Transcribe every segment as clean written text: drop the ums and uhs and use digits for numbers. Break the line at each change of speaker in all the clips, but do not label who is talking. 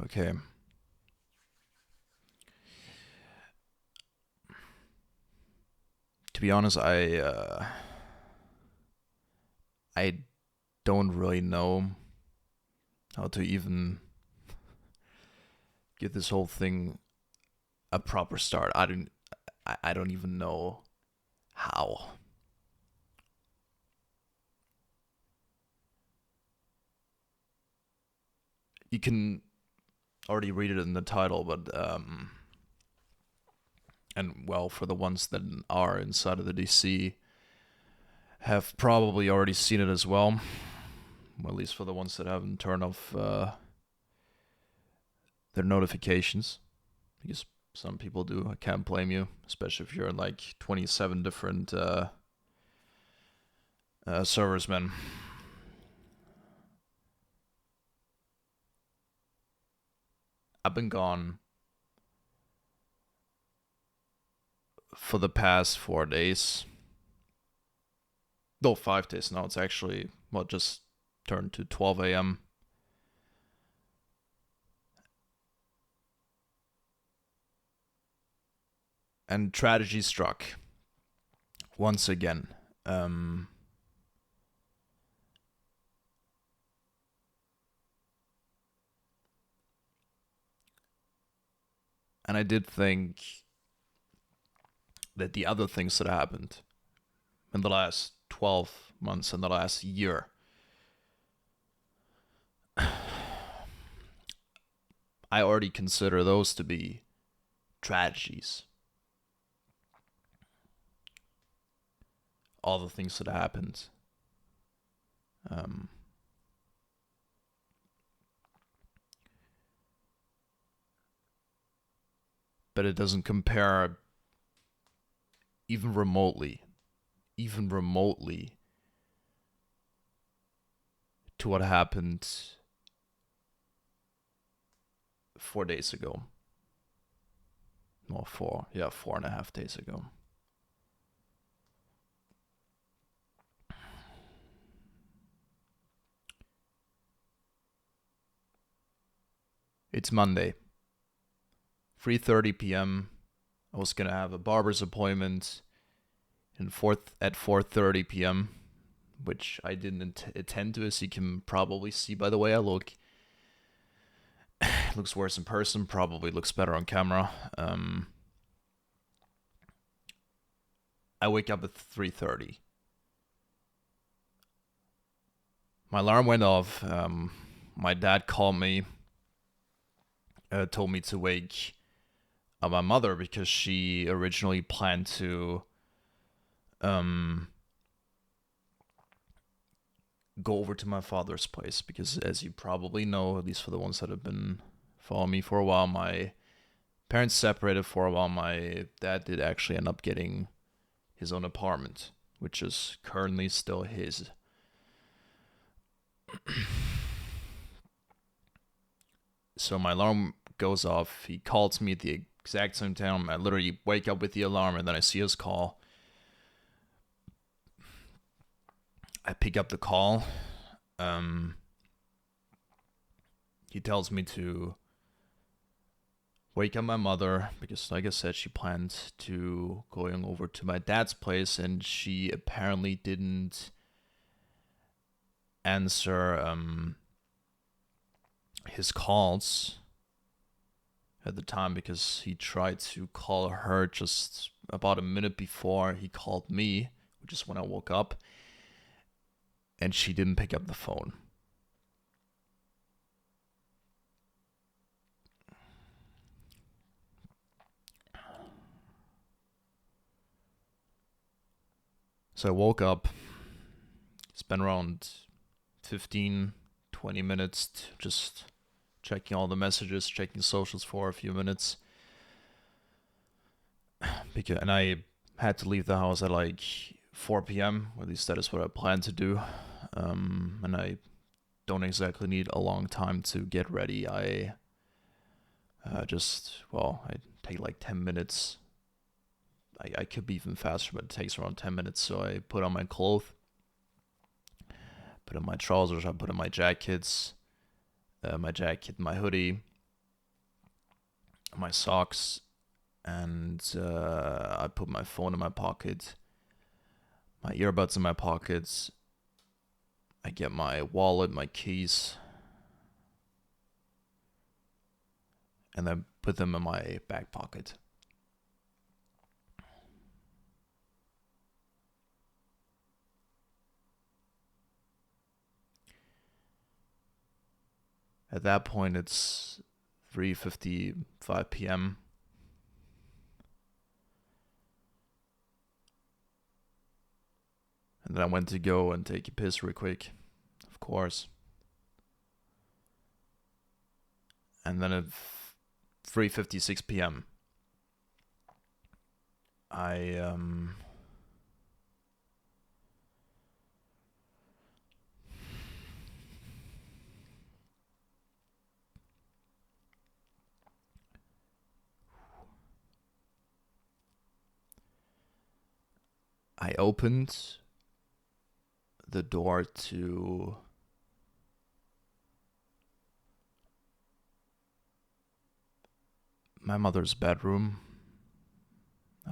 Okay. To be honest, I don't really know how to even give this whole thing a proper start. I don't even know how. You can already read it in the title, but and well, for the ones that are inside of the DC, have probably already seen it as well. At least for the ones that haven't turned off their notifications, because some people do. I can't blame you, especially if you're in like 27 different servers, man. I've been gone for the past 4 days. No, 5 days now. It's actually, well, just turned to 12 a.m. And tragedy struck once again. Um, and I did think that the other things that happened in the last 12 months, in the last year, I already consider those to be tragedies. All the things that happened. Um, but it doesn't compare even remotely, even remotely to what happened 4 days ago. Well, 4.5 days ago. It's Monday, 3:30 p.m. I was gonna have a barber's appointment at 4:30 p.m., which I didn't attend to, as you can probably see by the way I look. It looks worse in person, probably looks better on camera. I wake up at 3:30. My alarm went off. My dad called me, told me to wake up my mother because she originally planned to go over to my father's place, because as you probably know, at least for the ones that have been following me for a while, my parents separated for a while. My dad did actually end up getting his own apartment, which is currently still his. So my alarm goes off. He calls me at the exact same time. I literally wake up with the alarm, and then I see his call. I pick up the call. He tells me to wake up my mother because, like I said, she planned to going over to my dad's place, and she apparently didn't answer his calls at the time, because he tried to call her just about a minute before he called me, which is when I woke up, and she didn't pick up the phone. So I woke up, spent around 15, 20 minutes just checking all the messages, checking socials for a few minutes. And I had to leave the house at like 4 p.m. At least that is what I plan to do. And I don't exactly need a long time to get ready. I I take like 10 minutes. I could be even faster, but it takes around 10 minutes. So I put on my clothes, put on my trousers, I put on my jackets, my hoodie, my socks, and I put my phone in my pocket, my earbuds in my pockets. I get my wallet, my keys, and then put them in my back pocket. At that point, it's 3:55 p.m. And then I went to go and take a piss real quick, of course. And then at 3:56 p.m., I opened the door to my mother's bedroom.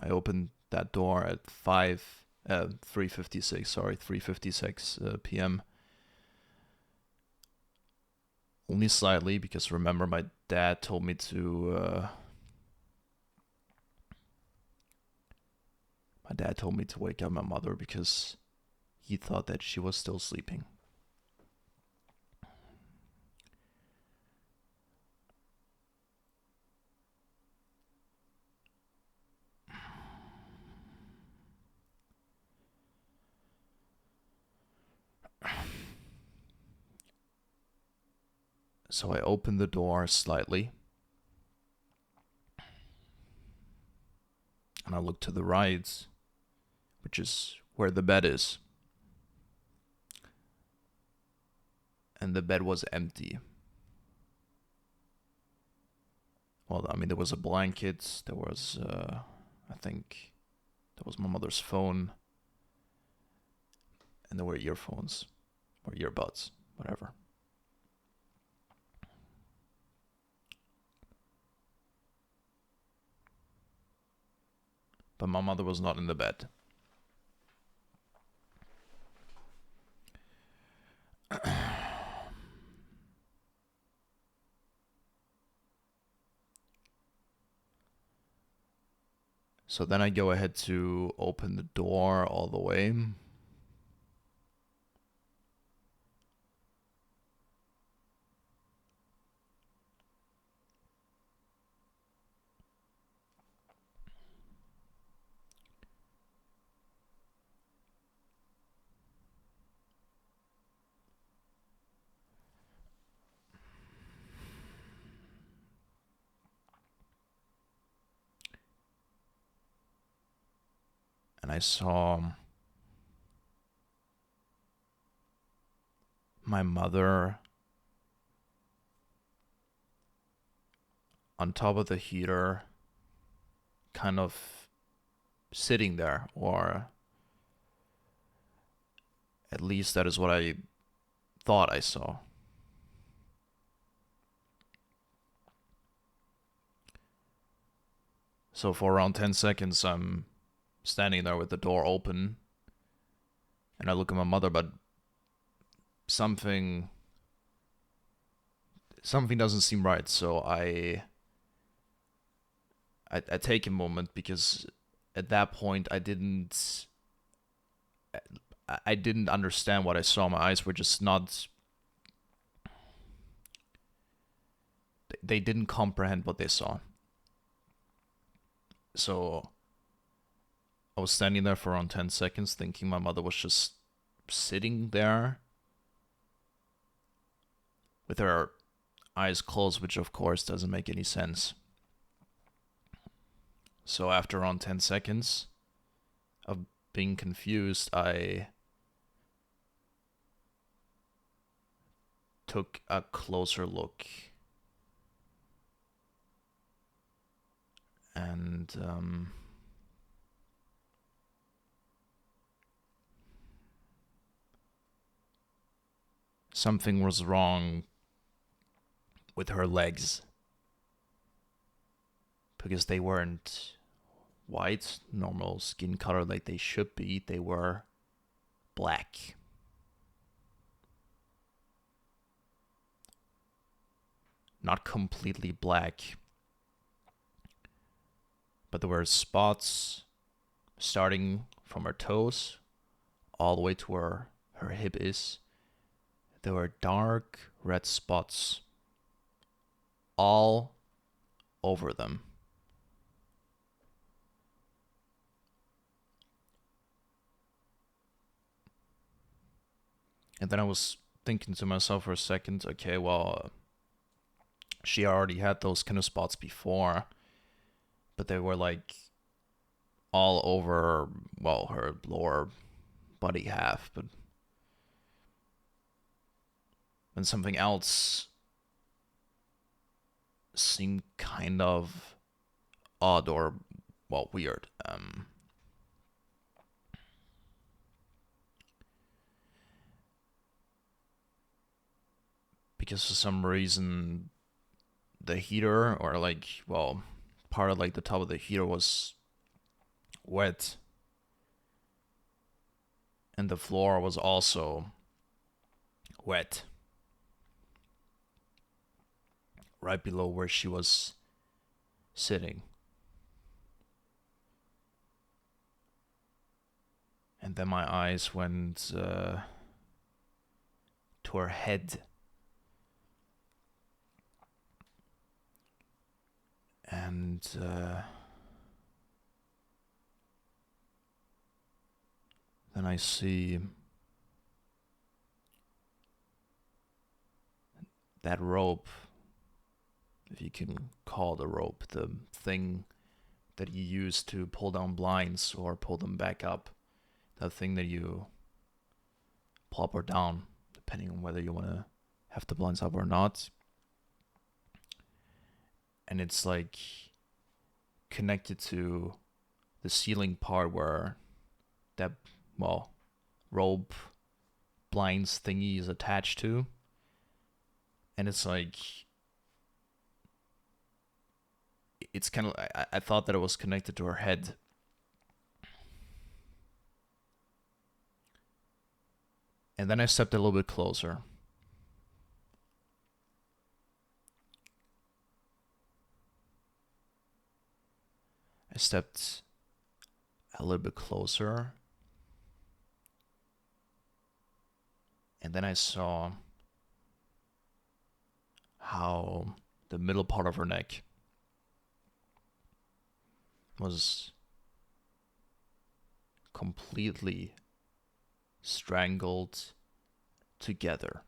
I opened that door at 3:56 p.m. Only slightly, because remember my dad told me to wake up my mother because he thought that she was still sleeping. So I opened the door slightly, and I looked to the right, which is where the bed is. And the bed was empty. Well, I mean, there was a blanket, there was, I think, there was my mother's phone, and there were earphones, or earbuds, whatever. But my mother was not in the bed. So then I go ahead to open the door all the way. And I saw my mother on top of the heater, kind of sitting there, or at least that is what I thought I saw. So for around 10 seconds, I'm standing there with the door open, and I look at my mother, but something doesn't seem right. So I take a moment, because at that point I didn't understand what I saw. My eyes were just not, they didn't comprehend what they saw. So I was standing there for around 10 seconds thinking my mother was just sitting there with her eyes closed, which of course doesn't make any sense. So after around 10 seconds of being confused, I took a closer look. And something was wrong with her legs because they weren't white, normal skin color like they should be. They were black. Not completely black, but there were spots starting from her toes all the way to where her hip is. There were dark red spots all over them. And then I was thinking to myself for a second, okay, well, she already had those kind of spots before, but they were like all over, well, her lower body half. But then something else seemed kind of odd or, well, weird. Because for some reason the heater, or like, well, part of like the top of the heater was wet, and the floor was also wet right below where she was sitting. And then my eyes went to her head. And then I see that rope, if you can call it a rope, the thing that you use to pull down blinds or pull them back up, that thing that you pull up or down, depending on whether you want to have the blinds up or not. And it's like connected to the ceiling part where that, well, rope blinds thingy is attached to. And it's like, it's kind of, I thought that it was connected to her head. And then I stepped a little bit closer. I stepped a little bit closer. And then I saw how the middle part of her neck was completely strangled together.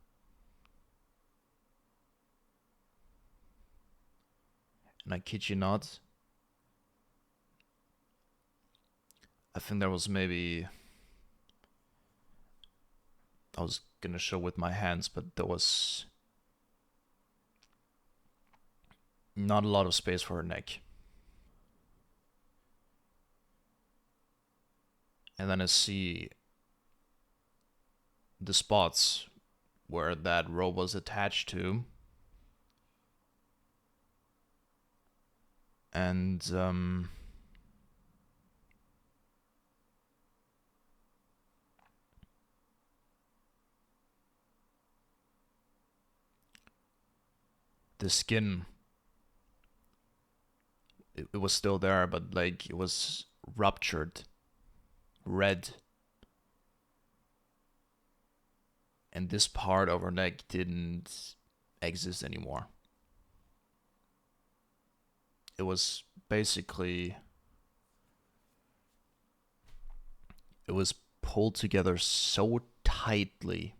And I kid you not, I think there was maybe, I was gonna show with my hands, but there was not a lot of space for her neck. And then I see the spots where that rope was attached to. And the skin, it was still there, but like it was ruptured, red. And this part of her neck didn't exist anymore. It was basically, it was pulled together so tightly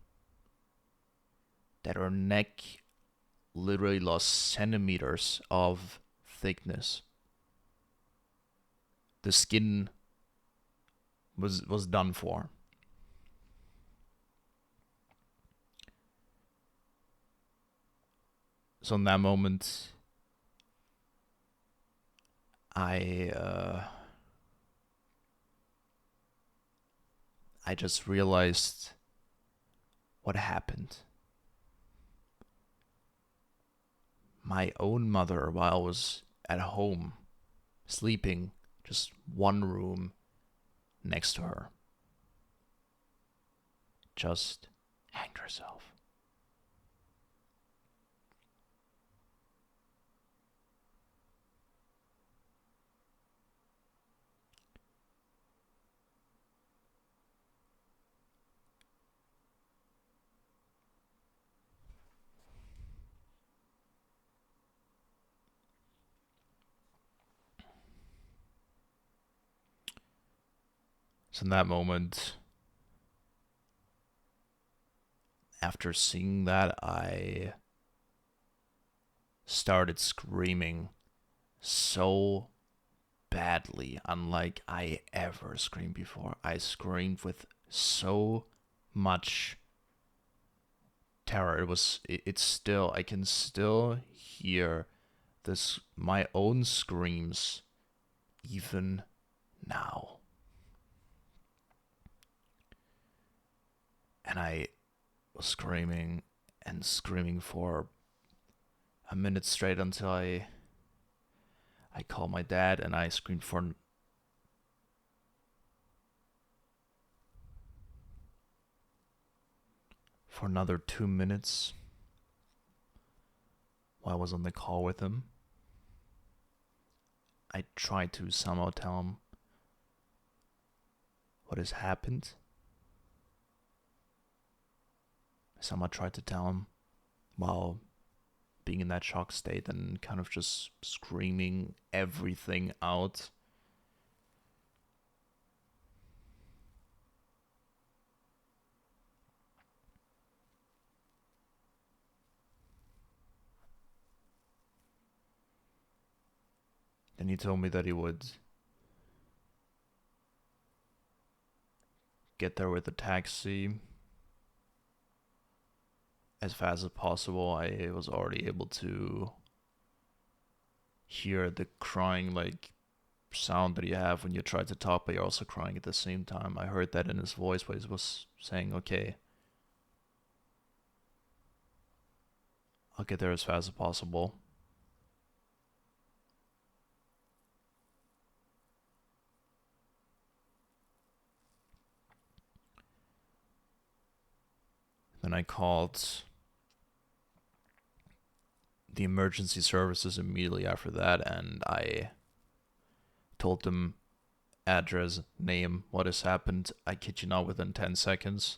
that her neck literally lost centimeters of thickness. The skin was done for. So in that moment, I just realized what happened. my own mother while I was at home, sleeping, just one room next to her, just hanged herself. So in that moment, after seeing that, I started screaming so badly, unlike I ever screamed before. I screamed with so much terror. It's still, I can still hear my own screams even now. And I was screaming and screaming for a minute straight until I called my dad and I screamed for another 2 minutes while I was on the call with him. I tried to somehow tell him what has happened. I somehow tried to tell him while being in that shock state and kind of just screaming everything out. Then he told me that he would get there with a taxi as fast as possible. I was already able to hear the crying like sound that you have when you try to talk but you're also crying at the same time. I heard that in his voice, but he was saying, okay, I'll get there as fast as possible. Then I called the emergency services immediately after that, and I told them address, name, what has happened. I kid you not, within 10 seconds.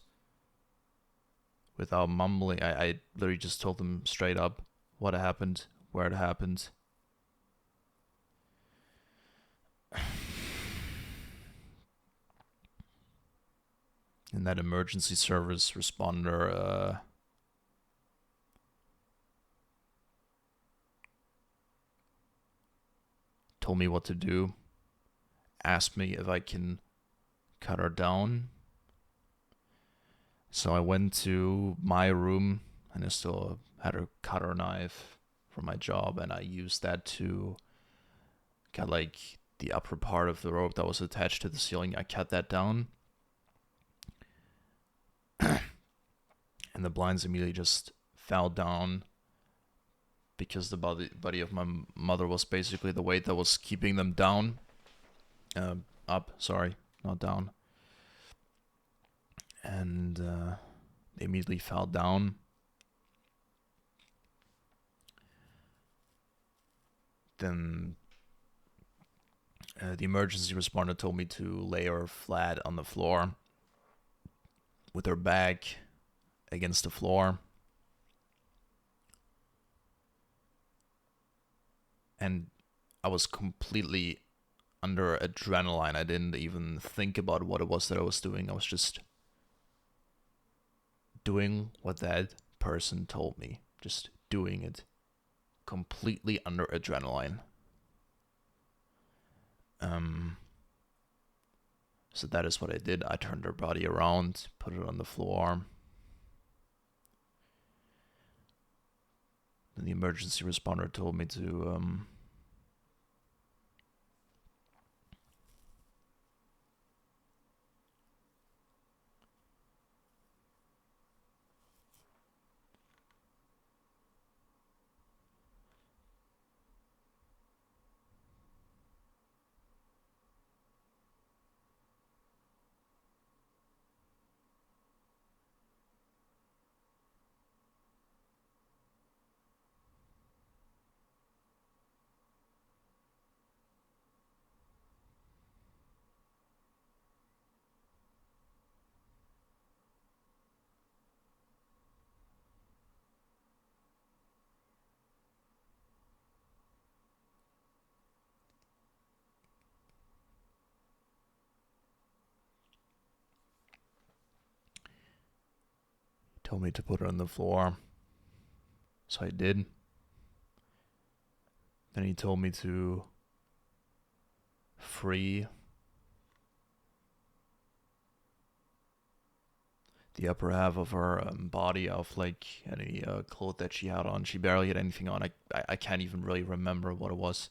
Without mumbling, I literally just told them straight up what happened, where it happened. And that emergency service responder told me what to do, asked me if I can cut her down. So I went to my room and I still had a cutter knife from my job, and I used that to cut like the upper part of the rope that was attached to the ceiling. I cut that down. And the blinds immediately just fell down because the body of my mother was basically the weight that was keeping them down. Up, sorry, not down. And they immediately fell down. Then the emergency responder told me to lay her flat on the floor with her back against the floor. And I was completely under adrenaline. I didn't even think about what it was that I was doing. I was just doing what that person told me. Just doing it. Completely under adrenaline. So that is what I did. I turned her body around, put it on the floor. Then the emergency responder told me to told me to put her on the floor. So I did. Then he told me to free the upper half of her body of like any clothes that she had on. She barely had anything on. I can't even really remember what it was.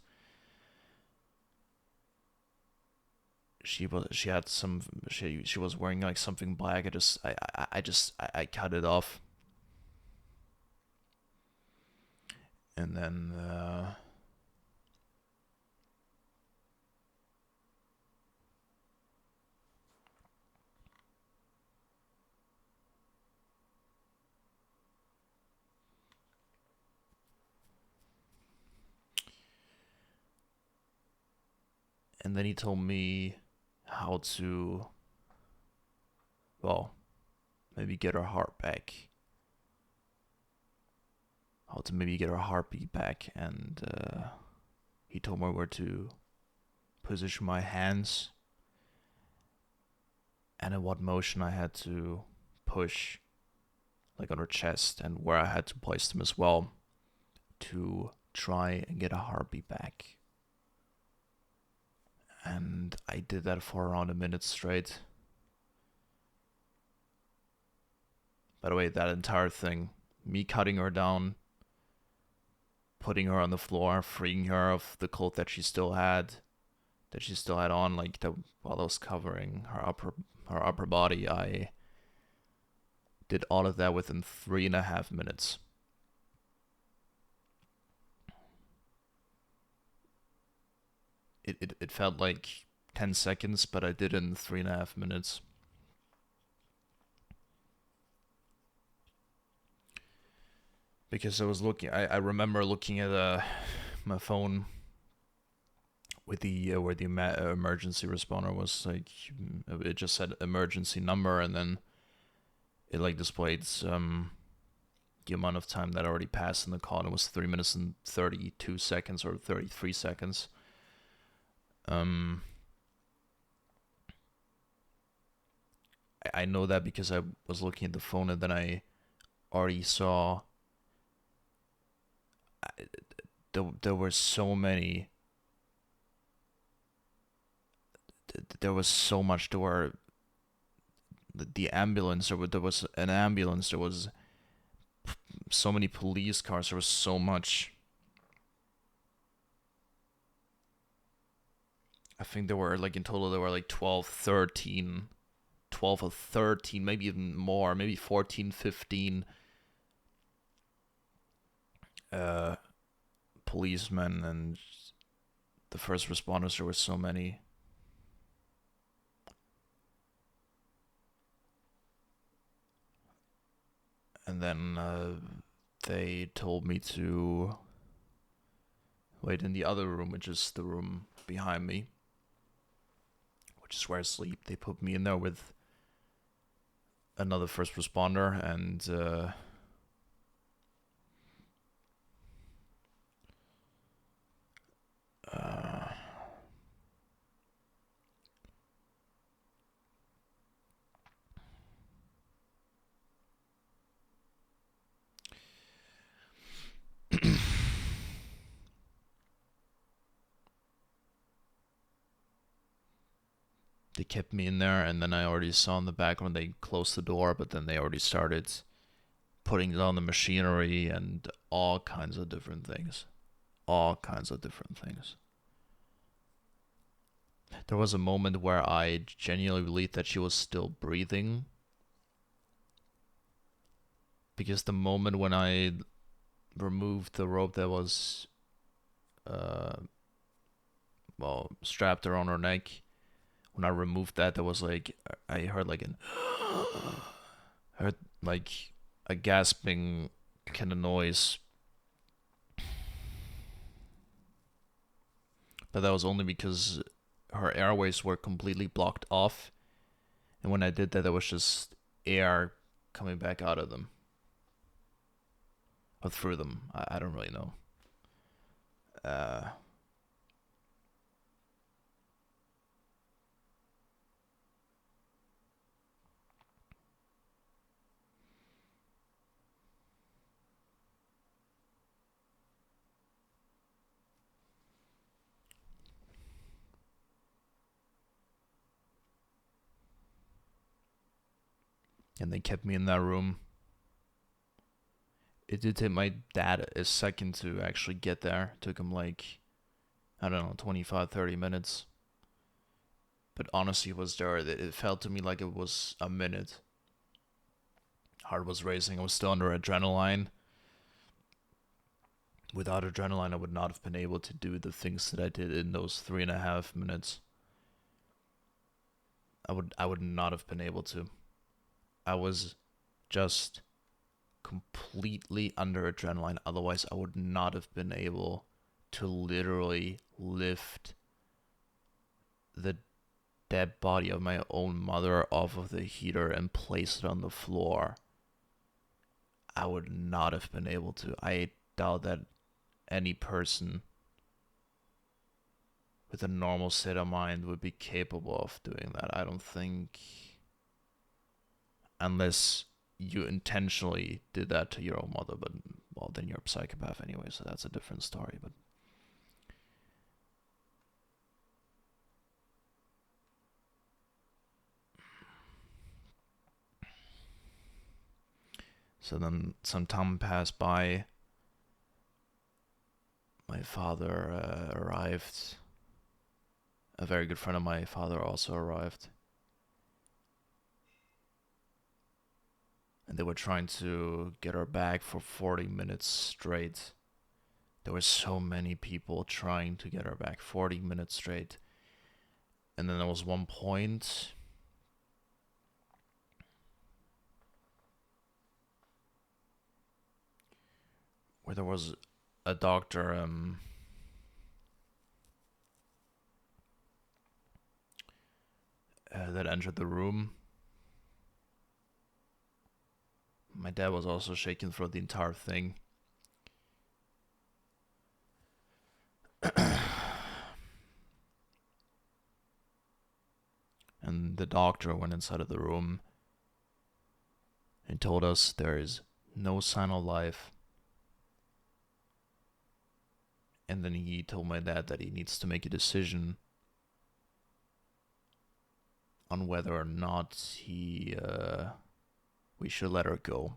She was wearing like something black. I cut it off. And then he told me how to, well, maybe get her heart back. How to maybe get her heartbeat back, and he told me where to position my hands and in what motion I had to push, like on her chest, and where I had to place them as well to try and get a heartbeat back. And I did that for around a minute straight. By the way, that entire thing, me cutting her down, putting her on the floor, freeing her of the clothes that she still had on, like while I was covering her upper body, I did all of that within 3.5 minutes. It felt like 10 seconds, but I did it in 3.5 minutes. Because I was looking, I remember looking at my phone with the where the emergency responder was, like, it just said emergency number, and then it like displayed the amount of time that already passed in the call, and it was 3 minutes and 32 seconds or 33 seconds. I know that because I was looking at the phone, and then I already saw there were so many. There was so much. There were the ambulance. There was an ambulance. There was so many police cars. There was so much. I think there were like in total there were like 12 or 13, maybe even more, maybe 14, 15 policemen, and the first responders. There were so many. And then they told me to wait in the other room, which is the room behind me, which is where I sleep. They put me in there with another first responder, and they kept me in there. And then I already saw in the background they closed the door, but then they already started putting down the machinery and all kinds of different things. There was a moment where I genuinely believed that she was still breathing, because the moment when I removed the rope that was strapped around her neck, when I removed that, there was like, I heard like heard like a gasping kind of noise. But that was only because her airways were completely blocked off, and when I did that, there was just air coming back out of them, or through them. I don't really know. and they kept me in that room. It did take my dad a second to actually get there. It took him like, I don't know, 25, 30 minutes. But honestly, it was there. It felt to me like it was a minute. Heart was racing. I was still under adrenaline. Without adrenaline, I would not have been able to do the things that I did in those 3.5 minutes. I would not have been able to. I was just completely under adrenaline. Otherwise, I would not have been able to literally lift the dead body of my own mother off of the heater and place it on the floor. I would not have been able to. I doubt that any person with a normal state of mind would be capable of doing that. I don't think, unless you intentionally did that to your own mother, but well, then you're a psychopath anyway, so that's a different story. But so then some time passed by. My father arrived. A very good friend of my father also arrived. And they were trying to get her back for 40 minutes straight. There were so many people trying to get her back 40 minutes straight. And then there was one point where there was a doctor that entered the room. My dad was also shaking throughout the entire thing. And the doctor went inside of the room and told us there is no sign of life. And then he told my dad that he needs to make a decision on whether or not we should let her go.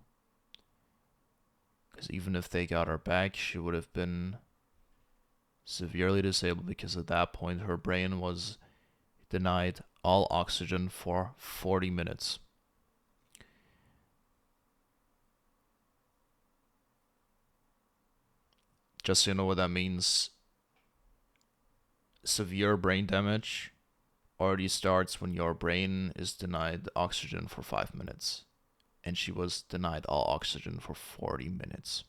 Because even if they got her back, she would have been severely disabled, because at that point her brain was denied all oxygen for 40 minutes. Just so you know what that means, severe brain damage already starts when your brain is denied oxygen for 5 minutes. And she was denied all oxygen for 40 minutes.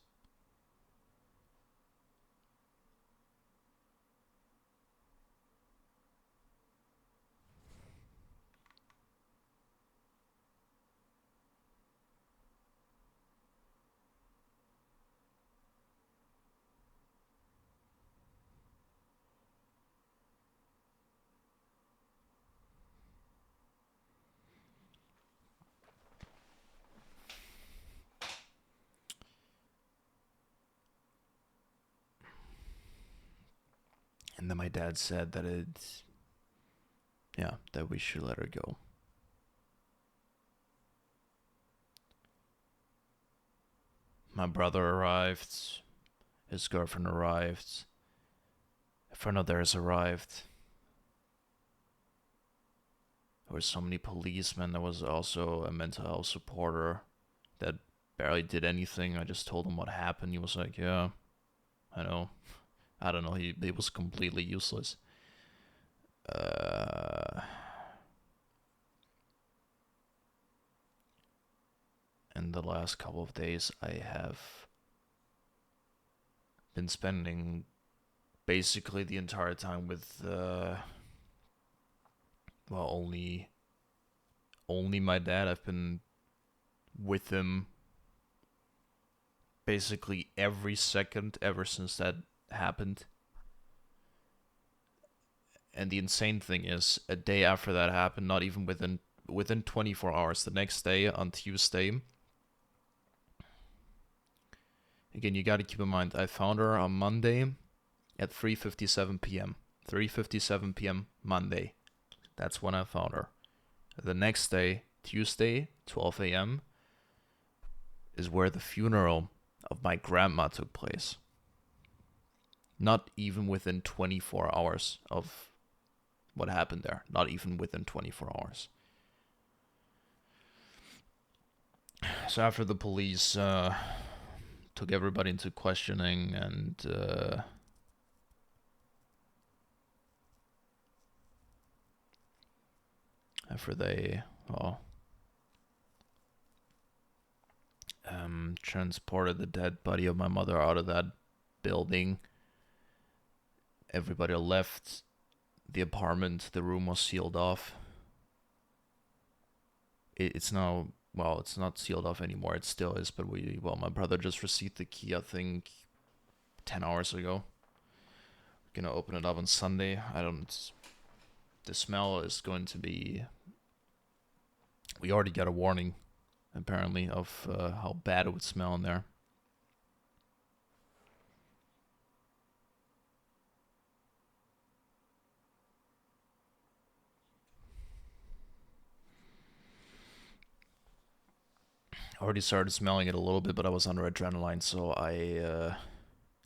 And then my dad said that that we should let her go. My brother arrived, his girlfriend arrived, a friend of theirs arrived. There were so many policemen. There was also a mental health supporter that barely did anything. I just told him what happened. He was like, yeah, I know. I don't know, he was completely useless. In the last couple of days, I have been spending basically the entire time with, only my dad. I've been with him basically every second ever since that happened. And the insane thing is, a day after that happened, not even within 24 hours, the next day on Tuesday. Again, you got to keep in mind, I found her on Monday at 3:57 p.m. 3:57 p.m. Monday. That's when I found her. The next day, Tuesday, 12 a.m., is where the funeral of my grandma took place. Not even within 24 hours of what happened there. Not even within 24 hours. So after the police took everybody into questioning and after they transported the dead body of my mother out of that building, everybody left the apartment. The room was sealed off. It's now, well, it's not sealed off anymore. It still is, but my brother just received the key, I think, 10 hours ago. We're gonna open it up on Sunday. The smell is going to be, we already got a warning, apparently, of how bad it would smell in there. I already started smelling it a little bit, but I was under adrenaline, so I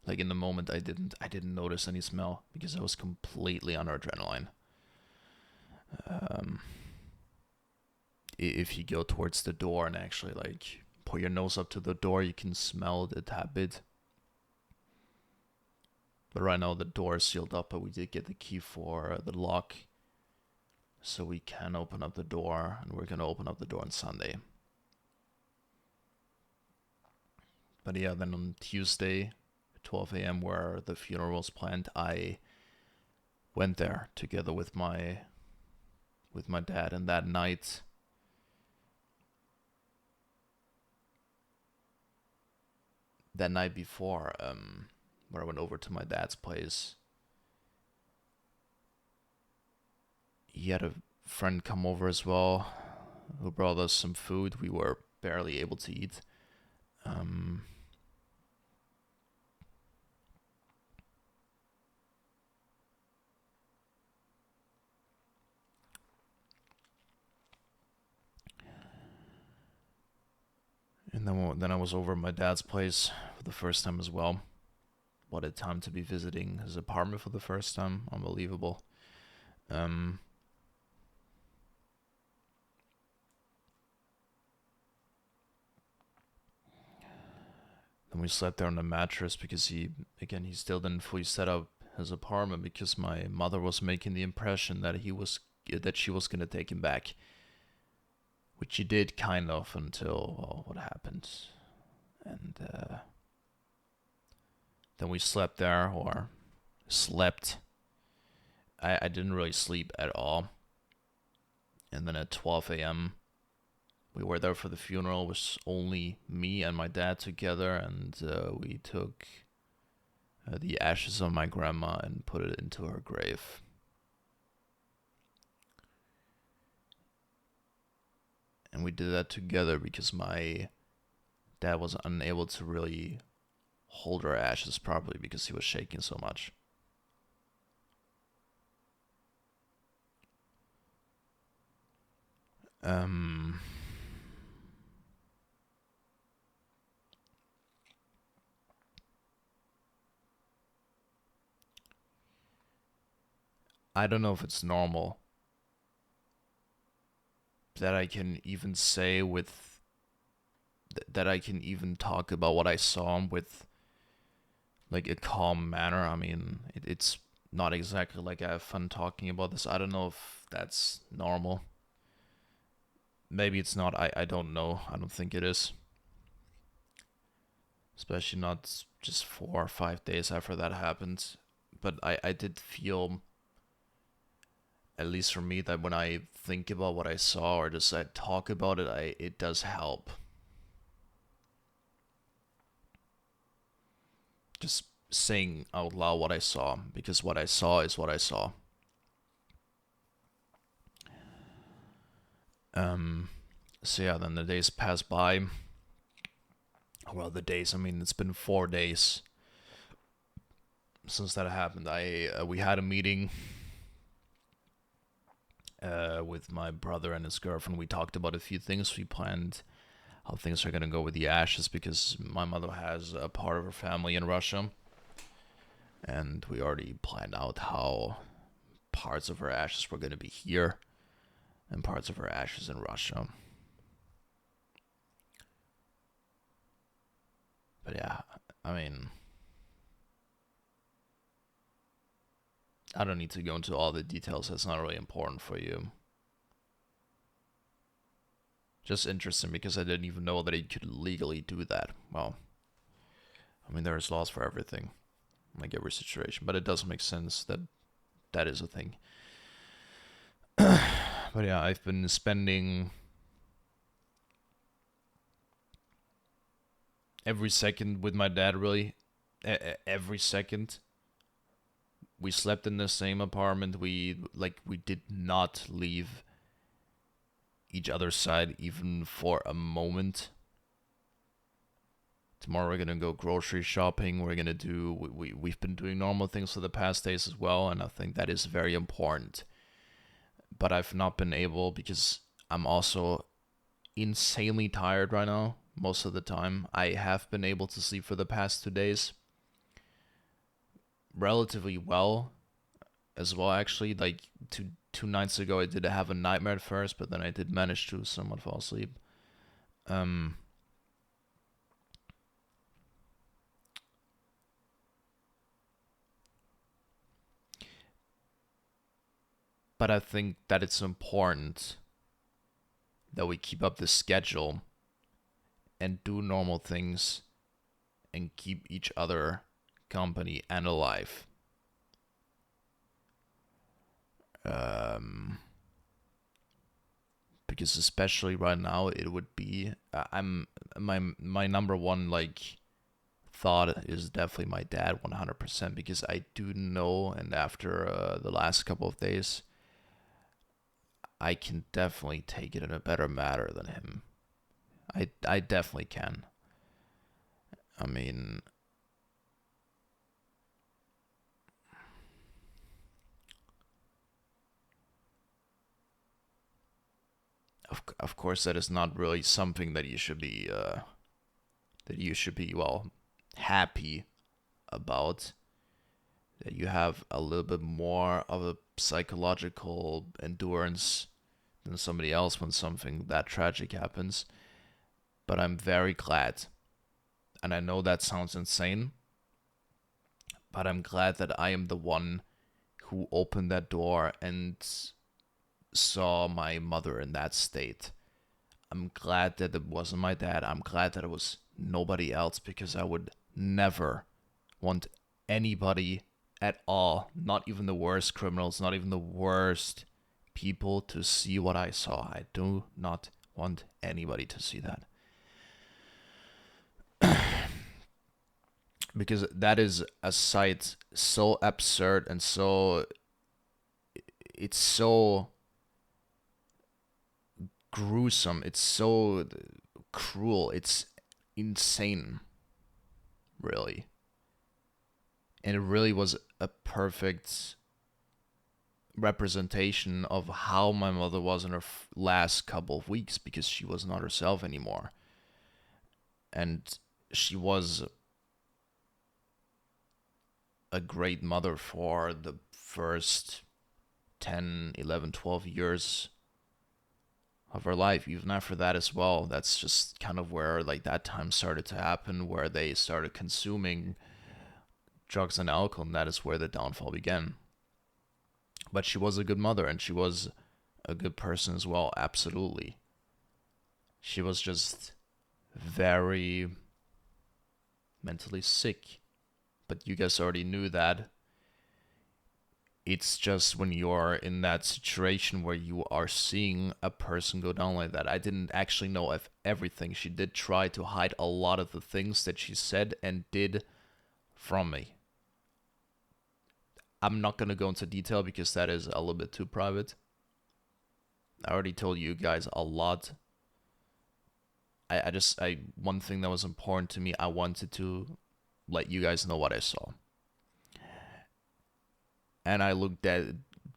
like in the moment I didn't notice any smell because I was completely under adrenaline. If you go towards the door and actually like put your nose up to the door, you can smell the tap bit. But right now the door is sealed up, but we did get the key for the lock, so we can open up the door, and we're gonna open up the door on Sunday. But yeah, then on Tuesday, 12 a.m., where the funeral was planned, I went there together with my dad, and that night before, where I went over to my dad's place, he had a friend come over as well, who brought us some food. We were barely able to eat. And then I was over at my dad's place for the first time as well. What a time to be visiting his apartment for the first time. Unbelievable. Then we slept there on the mattress because he still didn't fully set up his apartment because my mother was making the impression that she was gonna take him back, which she did kind of until what happened, and then we slept there, or slept. I didn't really sleep at all, and then at 12 a.m. we were there for the funeral. It was only me and my dad together, and we took the ashes of my grandma and put it into her grave. And we did that together because my dad was unable to really hold her ashes properly because he was shaking so much. I don't know if it's normal that I can even say with that I can even talk about what I saw with like a calm manner. I mean, it's not exactly like I have fun talking about this. I don't know if that's normal. Maybe it's not. I don't know. I don't think it is. Especially not just 4 or 5 days after that happened. But I did feel, at least for me, that when I think about what I saw or just I talk about it, it does help. Just saying out loud what I saw, because what I saw is what I saw. So yeah, then the days pass by. Well, the days, I mean, it's been 4 days since that happened. We had a meeting, with my brother and his girlfriend. We talked about a few things. We planned how things are gonna go with the ashes because my mother has a part of her family in Russia, and we already planned out how parts of her ashes were gonna be here and parts of her ashes in Russia. But yeah, I mean, I don't need to go into all the details. That's not really important for you. Just interesting because I didn't even know that you could legally do that. Well, I mean, there's laws for everything, like every situation, but it does make sense that that is a thing. But yeah, I've been spending every second with my dad, really. Every second. We slept in the same apartment. We did not leave each other's side even for a moment. Tomorrow we're gonna go grocery shopping. We've been doing normal things for the past days as well, and I think that is very important. But I've not been able because I'm also insanely tired right now. Most of the time, I have been able to sleep for the past 2 days relatively well as well. Actually, like two nights ago, I did have a nightmare at first, but then I did manage to somewhat fall asleep. Um, but I think that it's important that we keep up the schedule and do normal things and keep each other company and alive. Because especially right now, it would be I'm my number one like thought is definitely my dad 100% because I do know, and after the last couple of days, I can definitely take it in a better manner than him. I definitely can. I mean, of course, that is not really something that you should be well happy about. That you have a little bit more of a psychological endurance than somebody else when something that tragic happens. But I'm very glad, and I know that sounds insane, but I'm glad that I am the one who opened that door and saw my mother in that state. I'm glad that it wasn't my dad. I'm glad that it was nobody else because I would never want anybody at all, not even the worst criminals, not even the worst people, to see what I saw. I do not want anybody to see that. Because that is a sight so absurd and it's so gruesome, it's so cruel, it's insane, really. And it really was a perfect representation of how my mother was in her last couple of weeks because she was not herself anymore. And she was a great mother for the first 10, 11, 12 years of her life. Even after that as well, that's just kind of where like that time started to happen, where they started consuming drugs and alcohol, and that is where the downfall began. But she was a good mother and she was a good person as well, absolutely. She was just very mentally sick. But you guys already knew that. It's just when you're in that situation where you are seeing a person go down like that. I didn't actually know of everything. She did try to hide a lot of the things that she said and did from me. I'm not going to go into detail because that is a little bit too private. I already told you guys a lot. I one thing that was important to me, I wanted to let you guys know what I saw. And I looked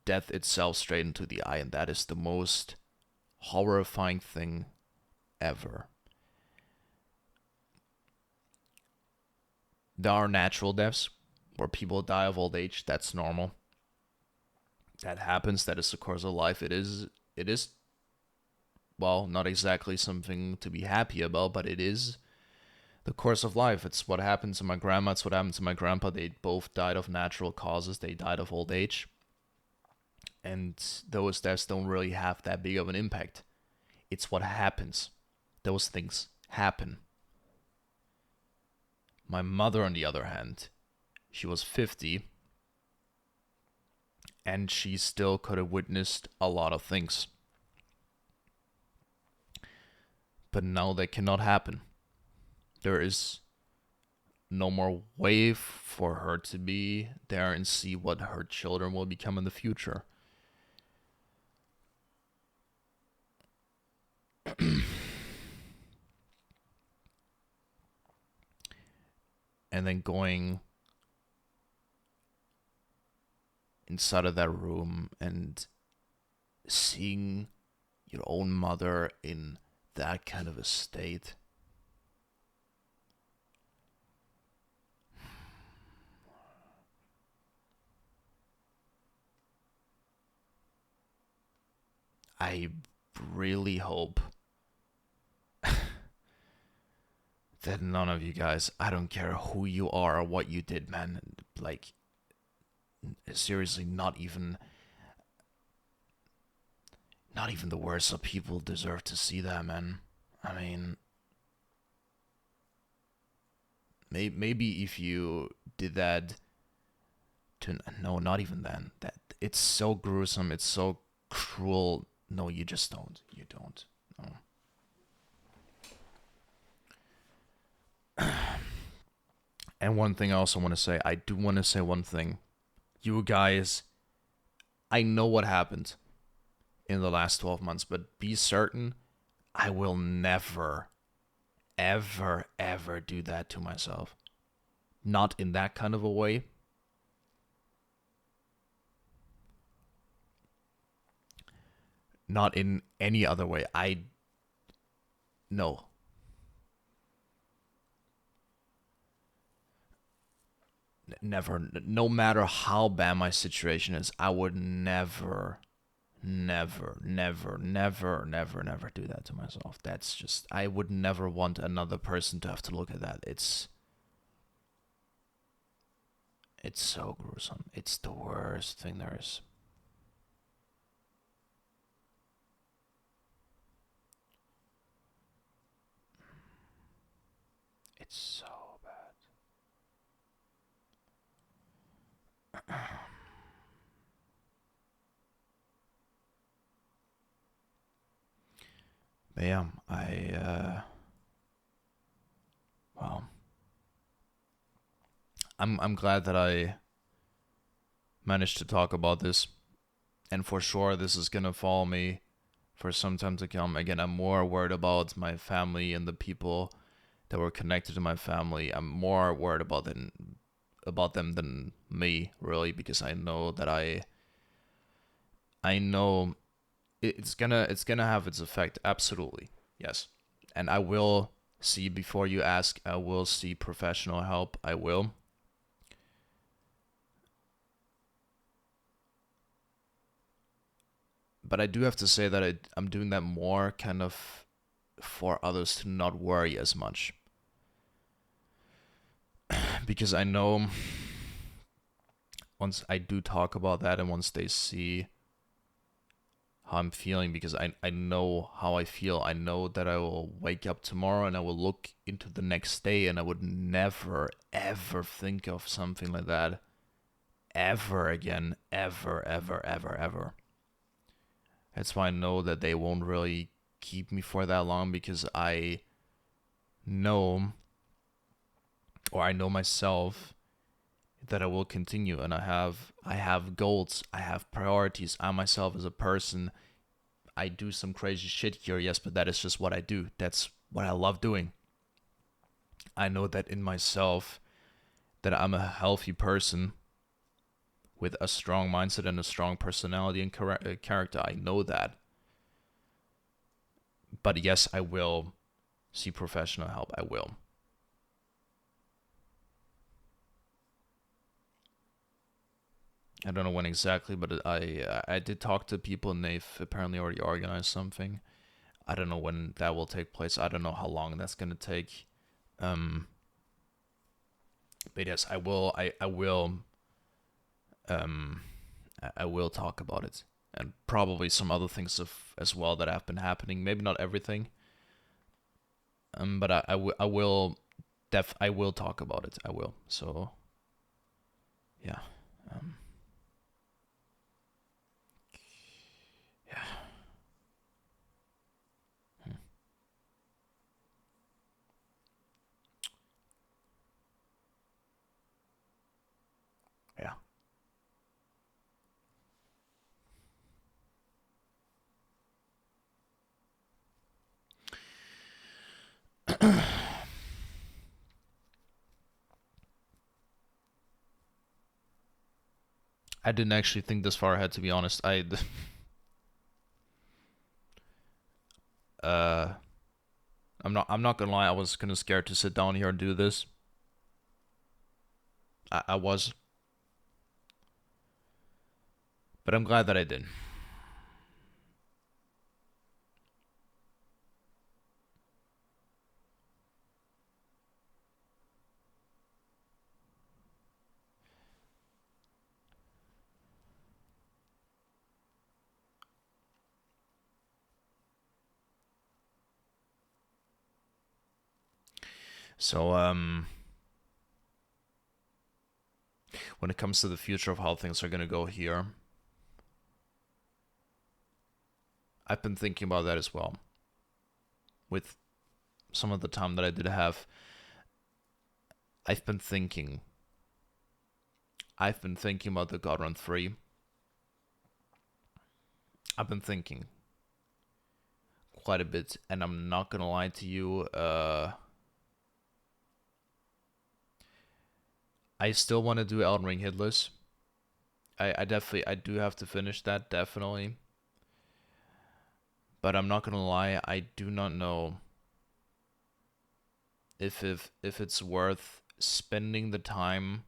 death itself straight into the eye, and that is the most horrifying thing ever. There are natural deaths where people die of old age. That's normal. That happens. That is the course of life. It is, well, not exactly something to be happy about, but it is the course of life. It's what happened to my grandma. It's what happened to my grandpa. They both died of natural causes. They died of old age. And those deaths don't really have that big of an impact. It's what happens. Those things happen. My mother, on the other hand, she was 50, and she still could have witnessed a lot of things. But now that cannot happen. There is no more way for her to be there and see what her children will become in the future. And then going inside of that room and seeing your own mother in that kind of a state. I really hope that none of you guys, I don't care who you are or what you did, man, like, seriously, not even the worst of people deserve to see that, man. I mean, maybe if you did that to, no, not even then. That it's so gruesome, it's so cruel. No, you just don't. You don't. No. And one thing I also want to say, I do want to say one thing. You guys, I know what happened in the last 12 months, but be certain I will never, ever, ever do that to myself. Not in that kind of a way. Not in any other way. No. Never. No matter how bad my situation is, I would never do that to myself. That's just, I would never want another person to have to look at that. It's so gruesome. It's the worst thing there is. It's so bad. But yeah, well, I'm glad that I managed to talk about this, and for sure this is gonna follow me for some time to come. Again, I'm more worried about my family and the people that were connected to my family. I'm more worried about them than me, really, because I know that I know it's gonna have its effect. Absolutely, yes. And I will see, before you ask, I will see professional help. I will. But I do have to say that I'm doing that more kind of for others to not worry as much. Because I know once I do talk about that, and once they see how I'm feeling, because I know how I feel. I know that I will wake up tomorrow and I will look into the next day and I would never, ever think of something like that ever again. Ever, ever, ever, ever. That's why I know that they won't really keep me for that long, because I know, or I know myself, that I will continue, and I have goals, I have priorities. I myself as a person, I do some crazy shit here, yes, but that is just what I do. That's what I love doing. I know that in myself, that I'm a healthy person with a strong mindset and a strong personality and character. I know that. But yes, I will see professional help. I will. I don't know when exactly, but I did talk to people and they've apparently already organized something. I don't know when that will take place. I don't know how long that's gonna take. But yes, I will. I will. I will talk about it, and probably some other things as well that have been happening. Maybe not everything. But I will. I will talk about it. I will. So. Yeah. Yeah. Yeah. I didn't actually think this far ahead, to be honest. uh, I'm not gonna lie. I was kind of scared to sit down here and do this. I was, but I'm glad that I did. So when it comes to the future of how things are gonna go here, I've been thinking about that as well. With some of the time that I did have, I've been thinking. I've been thinking about the God Run 3. I've been thinking quite a bit, and I'm not gonna lie to you. I still want to do Elden Ring hitless. I definitely I do have to finish that, definitely. But I'm not gonna lie, I do not know if it's worth spending the time,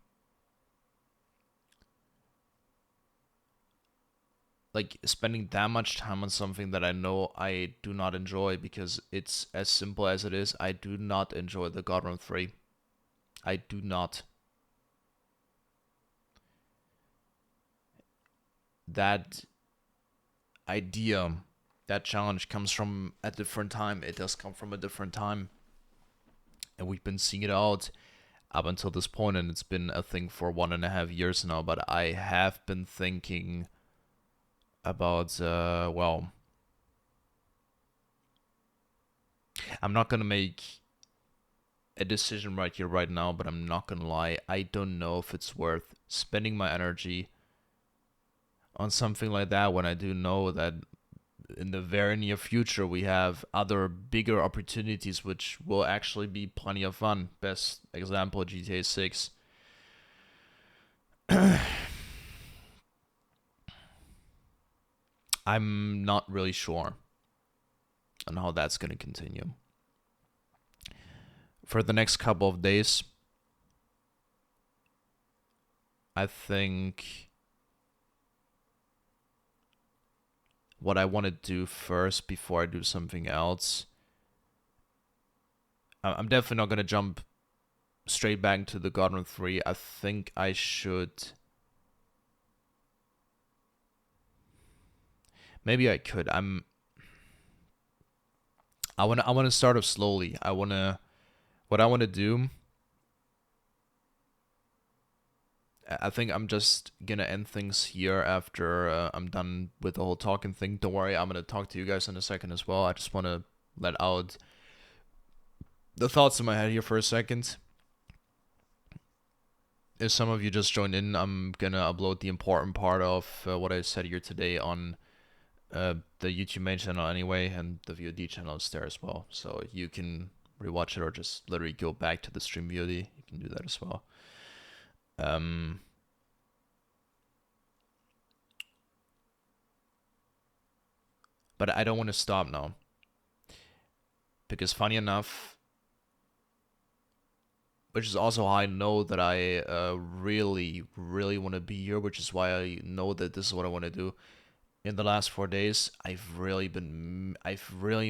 like spending that much time on something that I know I do not enjoy, because it's as simple as it is. I do not enjoy the God Run 3. I do not. That idea, that challenge comes from a different time. It does come from a different time. And we've been seeing it out up until this point, and it's been a thing for 1.5 years now. But I have been thinking about, well, I'm not gonna make a decision right here, right now, but I'm not gonna lie, I don't know if it's worth spending my energy on something like that when I do know that in the very near future we have other bigger opportunities which will actually be plenty of fun. Best example, GTA 6. I'm not really sure on how that's going to continue. For the next couple of days, I think what I want to do first before I do something else, I'm definitely not going to jump straight back to the God Run 3. I think I should. Maybe I could. I want to start off slowly. What I want to do, I think I'm just gonna end things here after I'm done with the whole talking thing. Don't worry, I'm gonna talk to you guys in a second as well. I just want to let out the thoughts in my head here for a second. If some of you just joined in, I'm gonna upload the important part of what I said here today on the YouTube main channel anyway, and the VOD channel is there as well. So you can rewatch it or just literally go back to the stream VOD. You can do that as well. Um, But I don't want to stop now. Because funny enough, which is also how I know that I really, really want to be here, which is why I know that this is what I want to do. In the last 4 days, I've really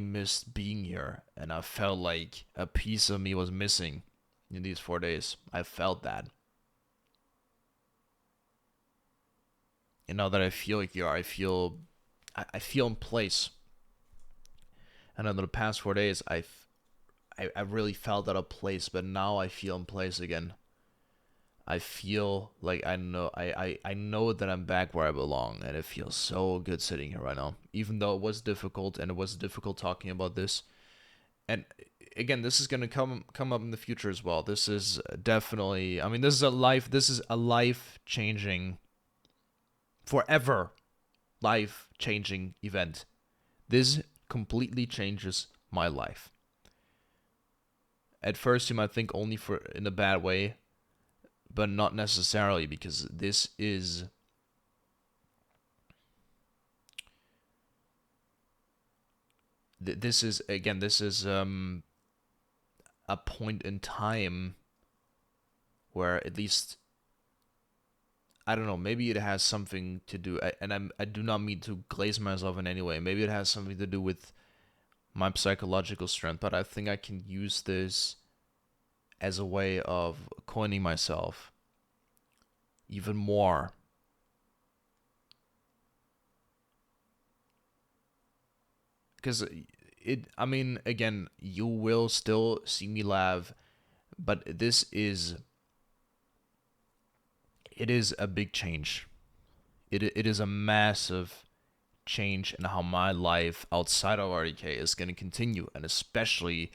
missed being here, and I felt like a piece of me was missing in these 4 days. I felt that. And now that I feel here, I feel in place. And in the past 4 days, I really felt out of place, but now I feel in place again. I feel like I know that I'm back where I belong, and it feels so good sitting here right now. Even though it was difficult, and it was difficult talking about this. And again, this is gonna come up in the future as well. This is definitely, I mean, this is a life changing, forever life changing event. This completely changes my life. At first, you might think only for in a bad way, but not necessarily, because this is a point in time where, at least, I don't know, maybe it has something to do, and I do not mean to glaze myself in any way. Maybe it has something to do with my psychological strength, but I think I can use this as a way of coining myself even more. Because I mean, again, you will still see me laugh, but it is a big change. It is a massive change in how my life outside of RDK is going to continue, and especially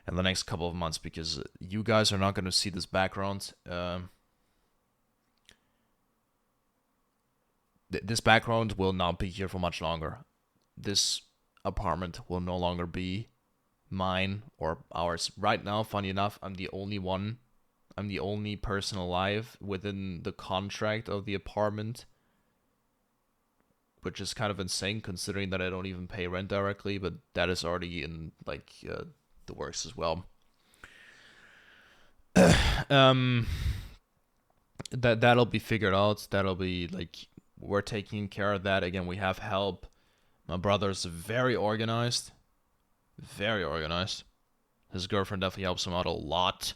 in the next couple of months, because you guys are not going to see this background. This background will not be here for much longer. This apartment will no longer be mine or ours. Right now, funny enough, I'm the only one. I'm the only person alive within the contract of the apartment, which is kind of insane considering that I don't even pay rent directly, but that is already in like the works as well. um, that'll be figured out. That'll be like, we're taking care of that. Again, we have help. My brother's very organized. Very organized. His girlfriend definitely helps him out a lot.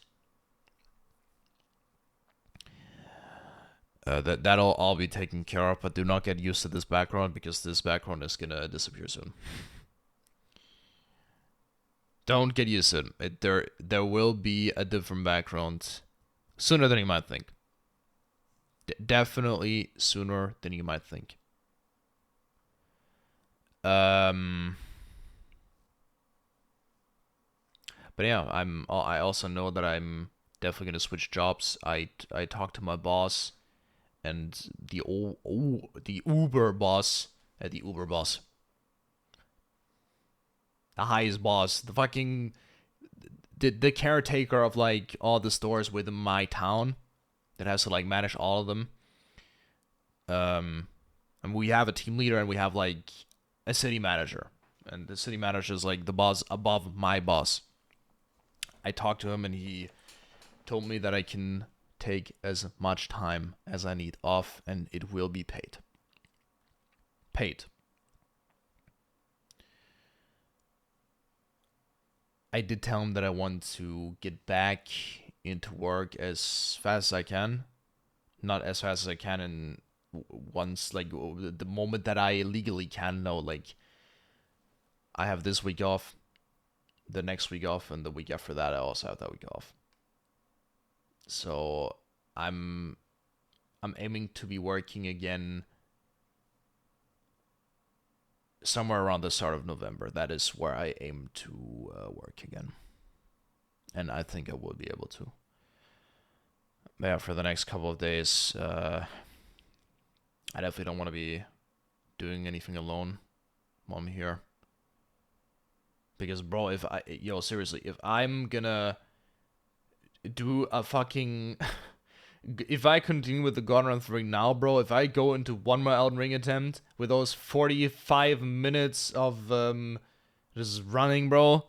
That'll all be taken care of, but do not get used to this background, because this background is gonna disappear soon. Don't get used to it. There will be a different background sooner than you might think. Definitely sooner than you might think. But yeah, I also know that I'm definitely gonna switch jobs. I talked to my boss, and the Uber boss, the highest boss, the fucking the caretaker of like all the stores within my town, that has to like manage all of them. And we have a team leader, and we have like a city manager, and the city manager is like the boss above my boss. I talked to him, and he told me that I can take as much time as I need off, and it will be paid. Paid. I did tell him that I want to get back into work as fast as I can. Not as fast as I can in once, like, the moment that I legally can. No, like, I have this week off, the next week off, and the week after that I also have that week off. So I'm aiming to be working again somewhere around the start of November. That is where I aim to work again, and I think I will be able to. Yeah, for the next couple of days, I definitely don't want to be doing anything alone while I'm here. Because, bro, seriously, if I'm gonna do a fucking if I continue with the Gauntlet Run 3 now, bro, if I go into one more Elden Ring attempt with those 45 minutes of just running, bro,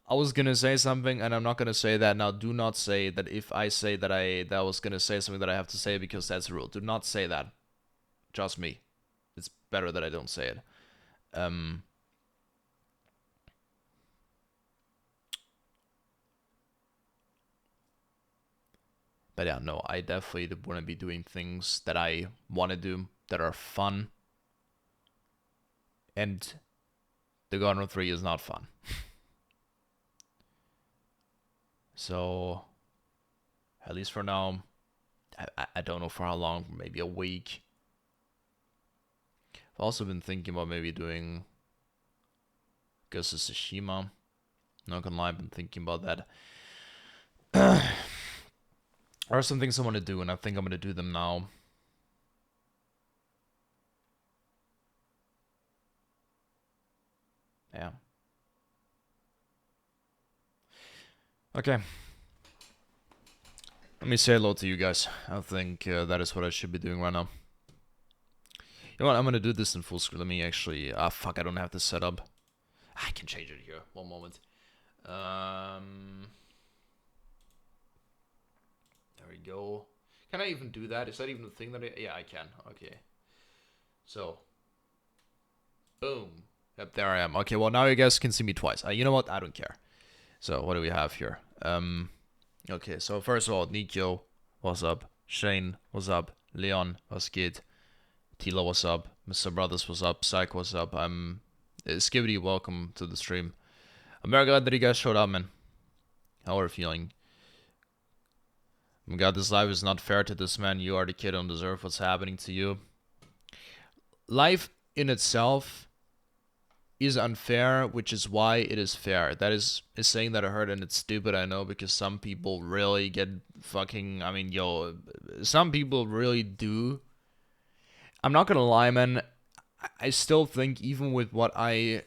I was gonna say something, and I'm not gonna say that now. Do not say that if I say that I was gonna say something that I have to say because that's a rule. Do not say that. Trust me. It's better that I don't say it. But yeah, no, I definitely want to be doing things that I want to do that are fun. And the Gauntlet 3 is not fun. So, at least for now, I don't know for how long, maybe a week. I've also been thinking about maybe doing Ghost of Tsushima. Not gonna lie, I've been thinking about that. There are some things I want to do, and I think I'm gonna do them now. Yeah. Okay. Let me say hello to you guys. I think that is what I should be doing right now. You know what? I'm gonna do this in full screen. Let me actually. Ah, fuck! I don't have this set up. I can change it here. One moment. There we go. Can I even do that? Is that even a thing that yeah, I can. Okay. So. Boom. Yep, there I am. Okay, well now you guys can see me twice. You know what? I don't care. So what do we have here? Okay, so first of all, Nikyo, what's up? Shane, what's up? Leon, what's good? Tila, what's up? Mr. Brothers, what's up? Psych, what's up? I'm Skibidi, welcome to the stream. I'm very glad that you guys showed up, man. How are you feeling? Oh my god, this life is not fair to this man. You are the kid, don't deserve what's happening to you. Life in itself is unfair, which is why it is fair. That is a saying that I heard, and it's stupid, I know, because some people really get fucking, I mean, yo, some people really do. I'm not gonna lie, man, I still think, even with what I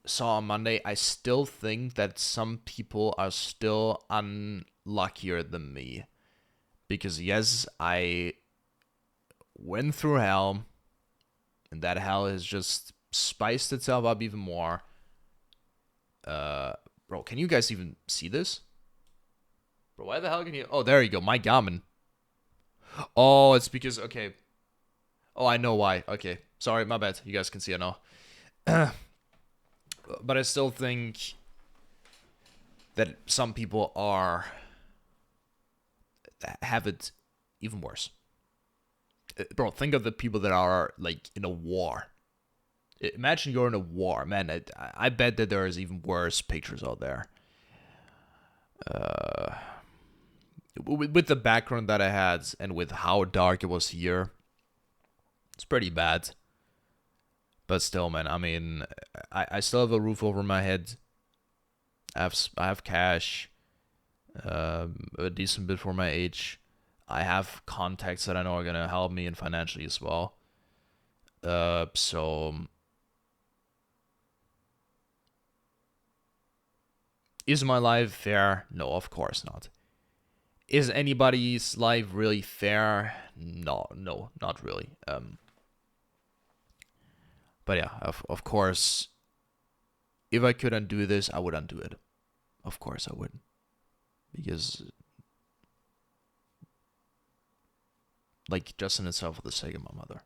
saw on Monday, I still think that some people are still unluckier than me. Because yes, I went through hell, and that hell has just spiced itself up even more. Bro, can you guys even see this? Bro, why the hell can you... Oh, there you go, my gammon. Oh, it's because... Okay. Oh, I know why. Okay. Sorry, my bad. You guys can see it now. But I still think that some people have it even worse. Bro, think of the people that are, like, in a war. Imagine you're in a war, man. I bet that there is even worse pictures out there. With the background that I had and with how dark it was here, it's pretty bad. But still, man, I mean, I still have a roof over my head. I have cash, a decent bit for my age. I have contacts that I know are gonna help me and financially as well. So is my life fair? No, of course not. Is anybody's life really fair? No, not really. But yeah, of course, if I could undo this, I would undo it. Of course I would. Because, like, just in itself for the sake of my mother.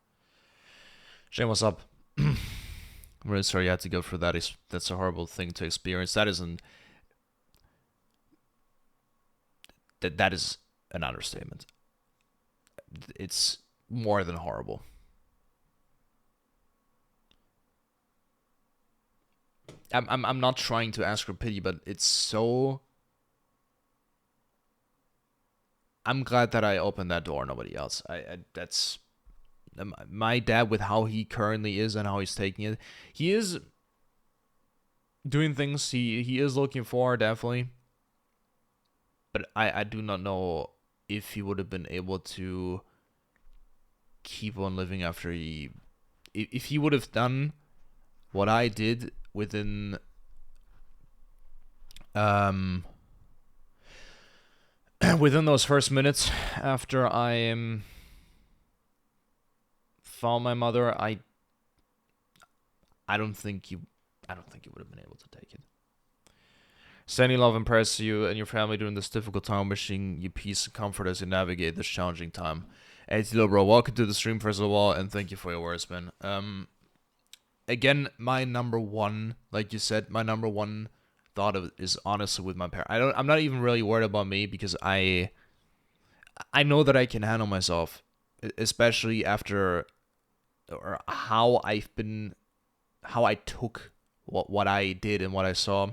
Shane, what's up? I'm really sorry you had to go through that. That's a horrible thing to experience. That is an understatement. It's more than horrible. I'm not trying to ask for pity, but it's so... I'm glad that I opened that door, nobody else. That's... My dad, with how he currently is and how he's taking it, he is doing things he is looking for, definitely. But I do not know if he would have been able to keep on living after he... If he would have done what I did within within those first minutes after I found my mother, I don't think you would have been able to take it. Sending love and prayers to you and your family during this difficult time, wishing you peace and comfort as you navigate this challenging time. Hey Tilo, bro, welcome to the stream first of all, and thank you for your words, man. Again, my number one, like you said, my number one thought of is honestly with my parents. I'm not even really worried about me because I know that I can handle myself, especially after or how I took what I did and what I saw.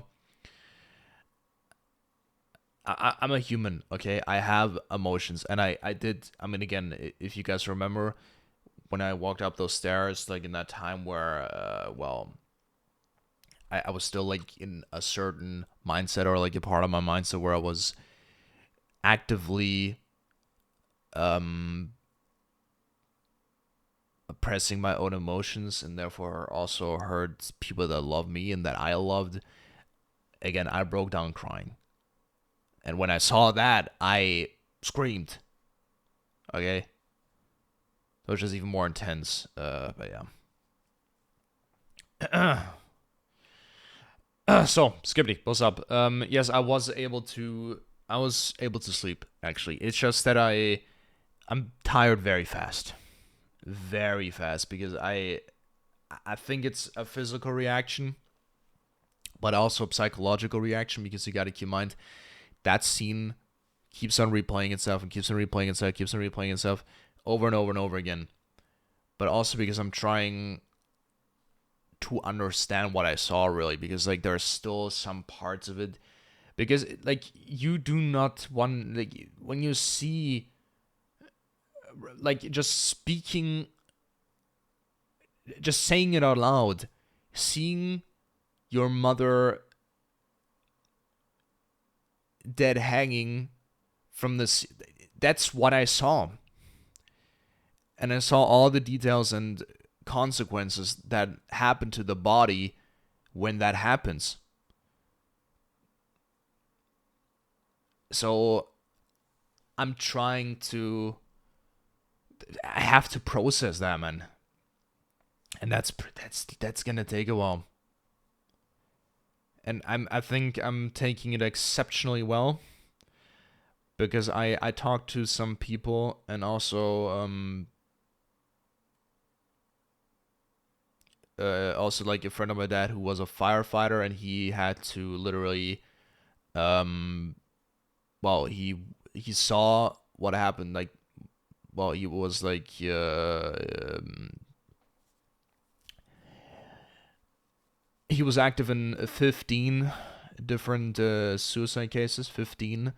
I'm a human, okay? I have emotions, and I did. I mean, again, if you guys remember, when I walked up those stairs, like in that time where, I was still like in a certain mindset or like a part of my mindset where I was actively oppressing my own emotions and therefore also hurt people that love me and that I loved. Again, I broke down crying. And when I saw that, I screamed. Okay? It was just even more intense. But yeah. So, Skippity, what's up? Yes, I was able to sleep, actually. It's just that I'm tired very fast. Very fast, because I think it's a physical reaction, but also a psychological reaction, because you gotta keep in mind that scene keeps on replaying itself and keeps on replaying itself over and over and over again. But also because I'm trying to understand what I saw, really, because like there are still some parts of it, because like you do not want, like, when you see, like, just saying it out loud, seeing your mother dead hanging from this, that's what I saw. And I saw all the details and consequences that happen to the body when that happens. So I'm trying to, I have to process that, man. And that's gonna take a while. And I think I'm taking it exceptionally well, because I talked to some people, and also also like a friend of my dad who was a firefighter, and he had to literally well, he saw what happened, like, well, he was like he was active in 15 different suicide cases. 15.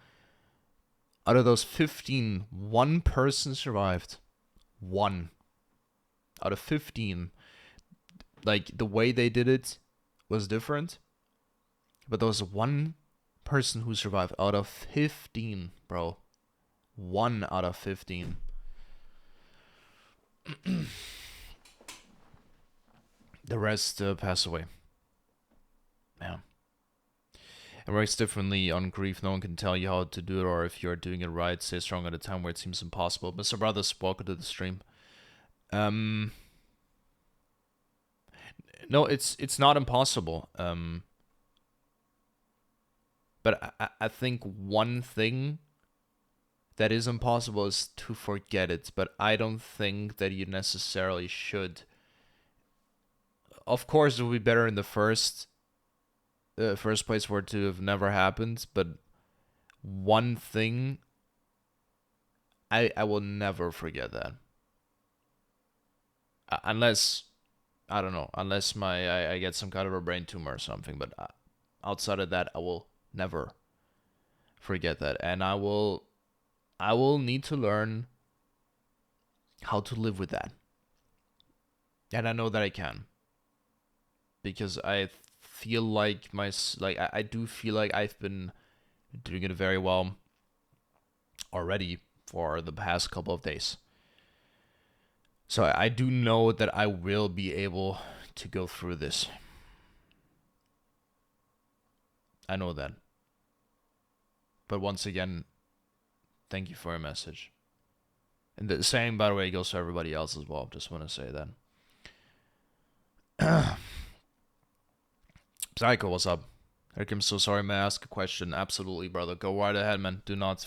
Out of those 15, one person survived. One. Out of 15. Like, the way they did it was different, but there was one person who survived out of 15, bro. 1 out of 15. The rest passed away. Yeah. It works differently on grief. No one can tell you how to do it or if you're doing it right. Stay strong at a time where it seems impossible. Mr. Brothers, welcome to the stream. No, it's not impossible. But I think one thing that is impossible is to forget it. But I don't think that you necessarily should. Of course, it would be better in the first place for it to have never happened. But one thing, I will never forget that. Unless, I don't know, unless I get some kind of a brain tumor or something. But outside of that, I will never forget that. And I will need to learn how to live with that. And I know that I can. Because I feel like I do feel like I've been doing it very well already for the past couple of days. So I do know that I will be able to go through this. I know that. But once again, Thank you for your message. And the same, by the way, goes to everybody else as well. Just want to say that. Psycho, what's up? Eric, I'm so sorry. May I ask a question? Absolutely, brother. Go right ahead, man. Do not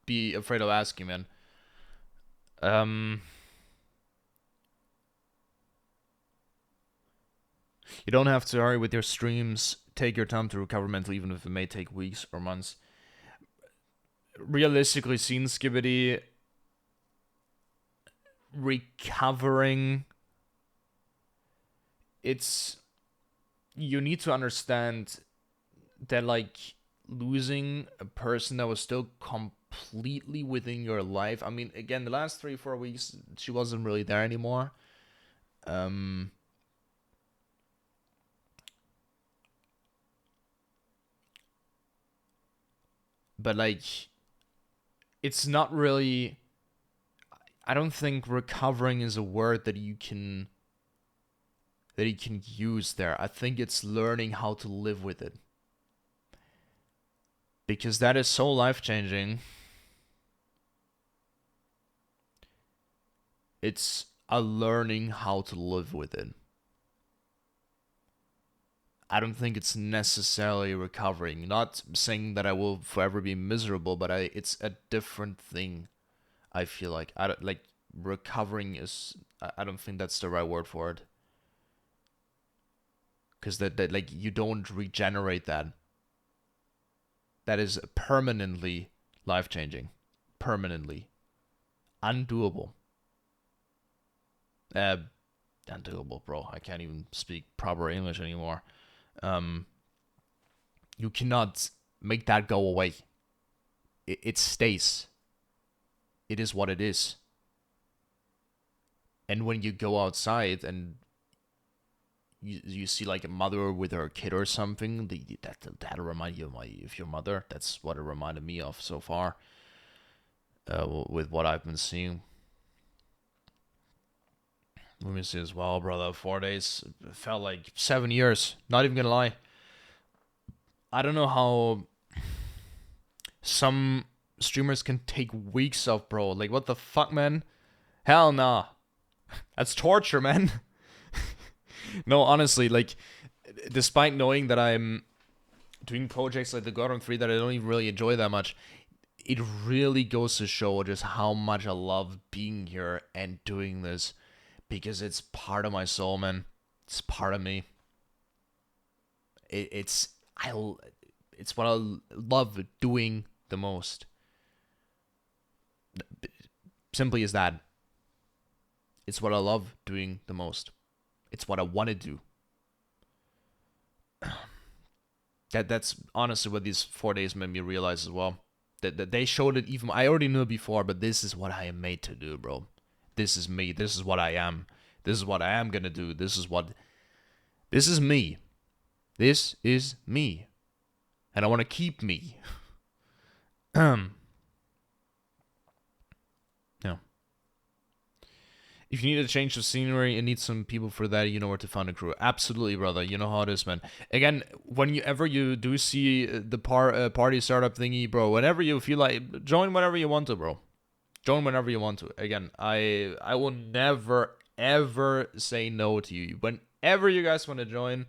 be afraid of asking, man. You don't have to hurry with your streams. Take your time to recover mentally, even if it may take weeks or months. Realistically seen, Skibidi, recovering, you need to understand that, like, losing a person that was still completely within your life. I mean, again, the last 3-4 weeks, she wasn't really there anymore. But, like, it's not really... I don't think recovering is a word that you can use there. I think it's learning how to live with it. Because that is so life-changing. It's a learning how to live with it. I don't think it's necessarily recovering. Not saying that I will forever be miserable, but it's a different thing. I feel like recovering is, I don't think that's the right word for it. Because that like, you don't regenerate that. That is permanently life-changing. Permanently. Undoable. Undoable, bro. I can't even speak proper English anymore. You cannot make that go away. It stays. It is what it is. And when you go outside and you see like a mother with her kid or something, that'll remind you of your mother. That's what it reminded me of so far, with what I've been seeing. Let me see as well, brother. 4 days. It felt like 7 years. Not even gonna lie. I don't know how some streamers can take weeks off, bro. Like, what the fuck, man? Hell nah. That's torture, man. No, honestly, like, despite knowing that I'm doing projects like the Godon 3 that I don't even really enjoy that much, it really goes to show just how much I love being here and doing this, because it's part of my soul, man. It's part of me. It's what I love doing the most. Simply as that. It's what I love doing the most. It's what I want to do. That's honestly what these 4 days made me realize as well. That they showed it even... I already knew it before, but this is what I am made to do, bro. This is me. This is what I am. This is what I am gonna do. This is me. This is me. And I want to keep me. Yeah. If you need a change of scenery and need some people for that, you know where to find a crew. Absolutely, brother. You know how it is, man. Again, whenever you do see the party startup thingy, bro, whenever you feel like, join whenever you want to, bro. Join whenever you want to. Again, I will never, ever say no to you. Whenever you guys want to join,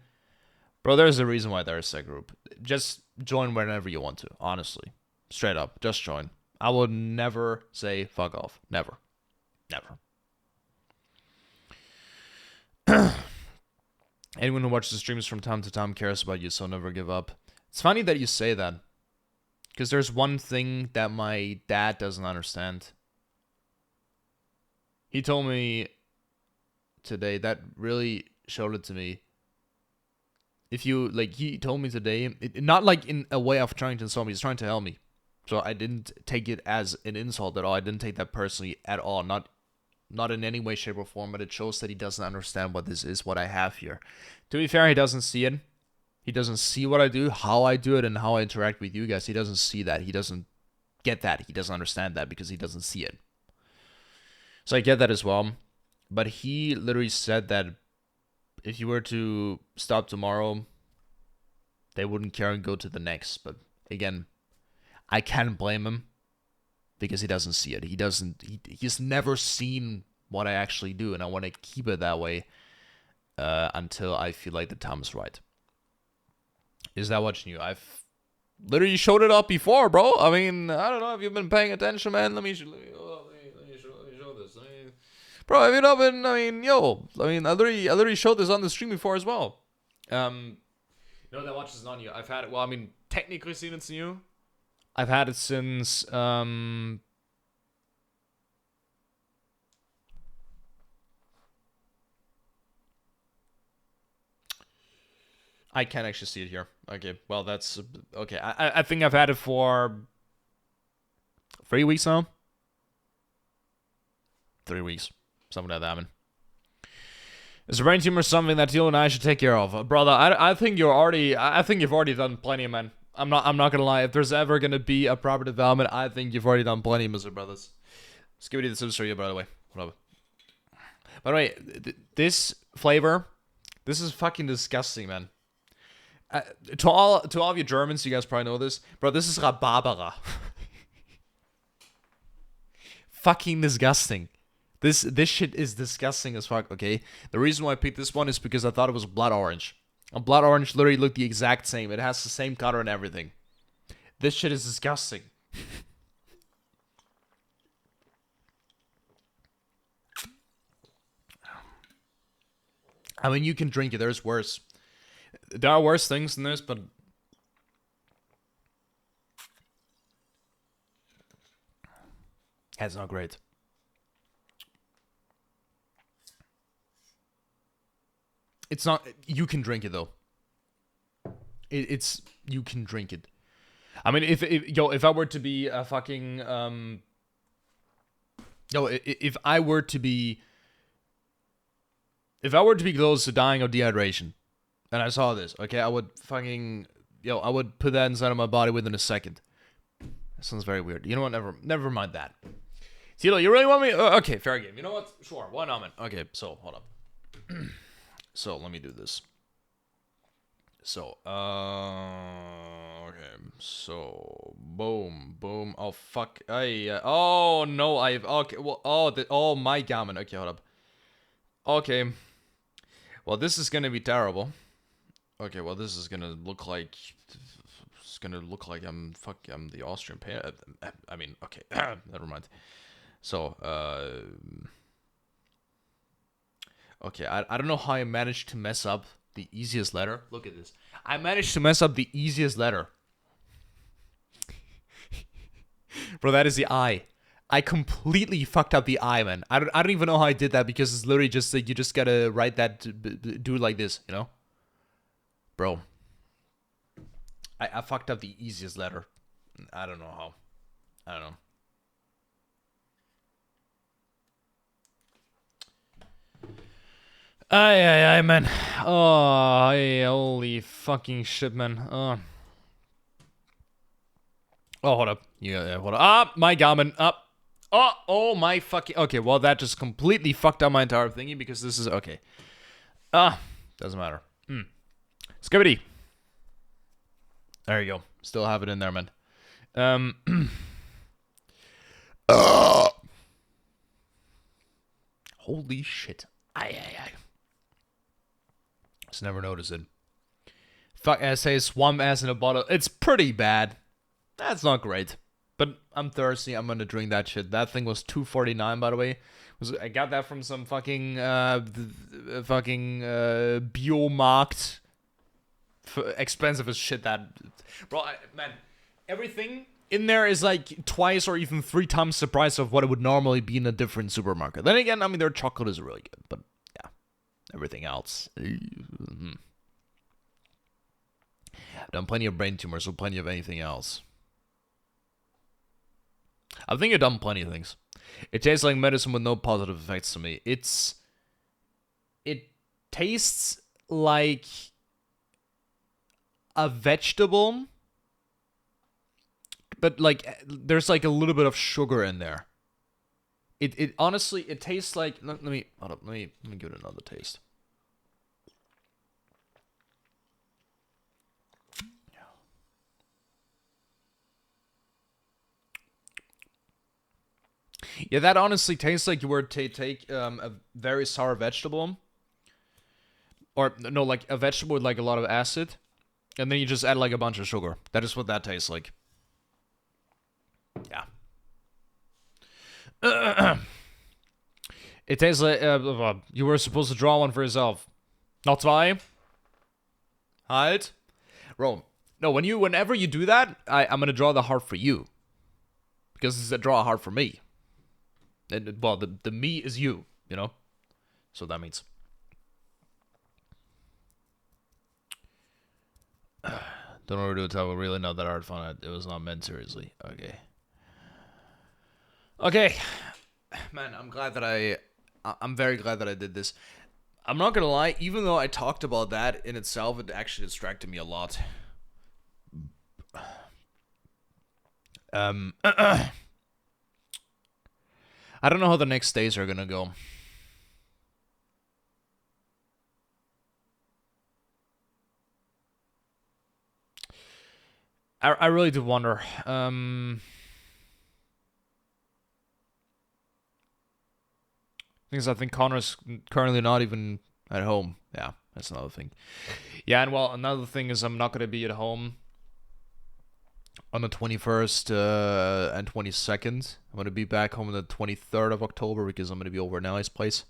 bro, there's a reason why there's a group. Just join whenever you want to, honestly. Straight up, just join. I will never say fuck off. Never. Never. Anyone who watches the streams from time to time cares about you, so never give up. It's funny that you say that, because there's one thing that my dad doesn't understand. He told me today, that really showed it to me. If you, like, he told me today, not like in a way of trying to insult me, he's trying to help me. So I didn't take it as an insult at all. I didn't take that personally at all. Not in any way, shape, or form, but it shows that he doesn't understand what this is, what I have here. To be fair, he doesn't see it. He doesn't see what I do, how I do it, and how I interact with you guys. He doesn't see that. He doesn't get that. He doesn't understand that because he doesn't see it. So I get that as well. But he literally said that if you were to stop tomorrow, they wouldn't care and go to the next. But again, I can't blame him because he doesn't see it. He's never seen what I actually do, and I want to keep it that way until I feel like the time is right. Is that what's new? I've literally showed it up before, bro. I mean, I don't know if you've been paying attention, man. Let me show this. Bro, have you not been? I mean, I literally showed this on the stream before as well. No, that watch is not new. I've had it. Well, I mean, technically seen it's new. I've had it since I can't actually see it here. Okay, well that's okay. I think I've had it for 3 weeks now. 3 weeks, something like that, man. Is a brain tumor something that you and I should take care of, brother? I think you've already done plenty, man. I'm not gonna lie. If there's ever gonna be a proper development, I think you've already done plenty, Mr. Brothers. Skibidi the Sims for you, by the way. Whatever. By the way, this flavor, this is fucking disgusting, man. To all of you Germans, you guys probably know this, bro. This is Rhabarbera. Fucking disgusting. This shit is disgusting as fuck. Okay, the reason why I picked this one is because I thought it was blood orange. And blood orange literally looked the exact same. It has the same color and everything. This shit is disgusting. I mean, you can drink it. There's worse. There are worse things than this, but that's not great. It's not. You can drink it though. It's you can drink it. I mean, if I were to be a fucking if I were to be close to dying of dehydration, and I saw this, okay, I would fucking I would put that inside of my body within a second. That sounds very weird. You know what? Never mind that. Tilo, you really want me? Okay, fair game. You know what? Sure. Why not, man? Okay, so hold up. So let me do this. So okay. So boom. Oh fuck. Oh no. Okay. Well. Oh my gammon. Okay, hold up. Okay. Well, this is gonna be terrible. Okay. Well, this is gonna look like. It's gonna look like I'm the Austrian I mean, okay. Never mind. So okay, I don't know how I managed to mess up the easiest letter. Look at this. I managed to mess up the easiest letter. Bro, that is the I. I completely fucked up the I, man. I don't even know how I did that because it's literally just like you just gotta write that, do it like this, you know? Bro. I fucked up the easiest letter. I don't know how. I don't know. Aye, man. Oh, holy fucking shit, man. Oh, hold up. Yeah, hold up. Ah, my gammon. Up. Oh, my fucking. Okay, well, that just completely fucked up my entire thingy because this is. Okay. Doesn't matter. Skibidi. There you go. Still have it in there, man. Holy shit. Aye. Just never noticed it. Fuck, I say swamp ass in a bottle. It's pretty bad. That's not great. But I'm thirsty. I'm gonna drink that shit. That thing was $2.49, by the way. I got that from some fucking Biomarkt. Expensive as shit. That, bro, man, everything in there is like twice or even 3 times the price of what it would normally be in a different supermarket. Then again, I mean, their chocolate is really good, but yeah, everything else. I've done plenty of brain tumors, so plenty of anything else. I think I've done plenty of things. It tastes like medicine with no positive effects to me. It tastes like a vegetable, but like there's like a little bit of sugar in there. It honestly, it tastes like. Let me give it another taste. Yeah, that honestly tastes like you were to take a very sour vegetable, or no, like a vegetable with like a lot of acid, and then you just add like a bunch of sugar. That is what that tastes like. Yeah. It tastes like you were supposed to draw one for yourself. Not zwei. Halt. Bro. No, whenever you do that, I'm gonna draw the heart for you. Because it's a draw a heart for me. And well, the me is you, you know? So that means. Don't overdo it, I will really not that hard fun. It was not meant seriously. Okay. Okay. Man, I'm very glad that I did this. I'm not gonna lie, even though I talked about that in itself, it actually distracted me a lot. I don't know how the next days are gonna go. I really do wonder. Because I think Connor's currently not even at home. Yeah, that's another thing. Yeah, and well, another thing is I'm not gonna be at home on the 21st and 22nd. I'm gonna be back home on the 23rd of October because I'm gonna be over at Nelly's place.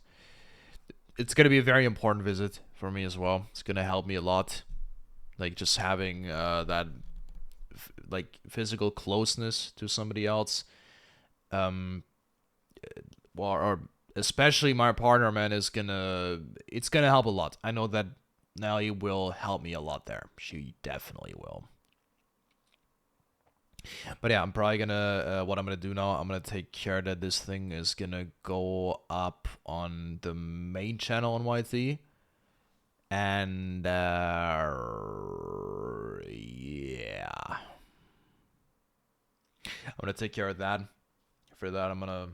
It's gonna be a very important visit for me as well. It's gonna help me a lot, like just having that like physical closeness to somebody else. Or especially my partner, man, it's gonna help a lot. I know that Nelly will help me a lot there. She definitely will. But yeah, I'm probably gonna what I'm gonna do now. I'm gonna take care that this thing is gonna go up on the main channel on YT, and yeah, I'm gonna take care of that. For that, I'm gonna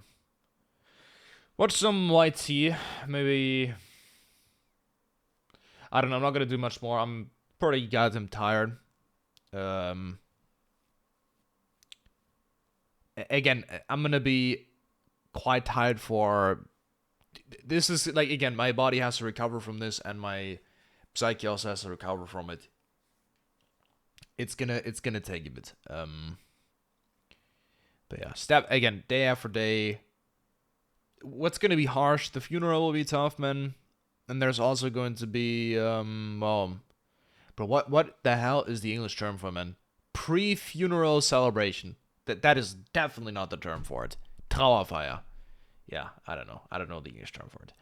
watch some YT. Maybe I don't know. I'm not gonna do much more. I'm pretty goddamn tired. Again, I'm gonna be quite tired for. This is like, again, my body has to recover from this, and my psyche also has to recover from it. It's gonna take a bit. But yeah, step again, day after day. What's gonna be harsh? The funeral will be tough, man. And there's also going to be well, but what the hell is the English term for, man? Pre-funeral celebration. That is definitely not the term for it. Trauerfeier. Yeah, I don't know. I don't know the English term for it.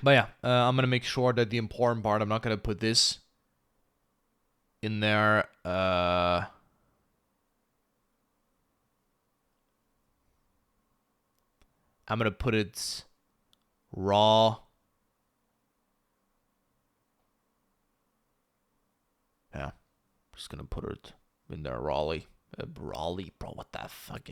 But yeah, I'm gonna make sure that the important part, I'm not gonna put this in there. I'm gonna put it raw. Yeah, just gonna put it in there, Raleigh. Raleigh, bro, what the fuck?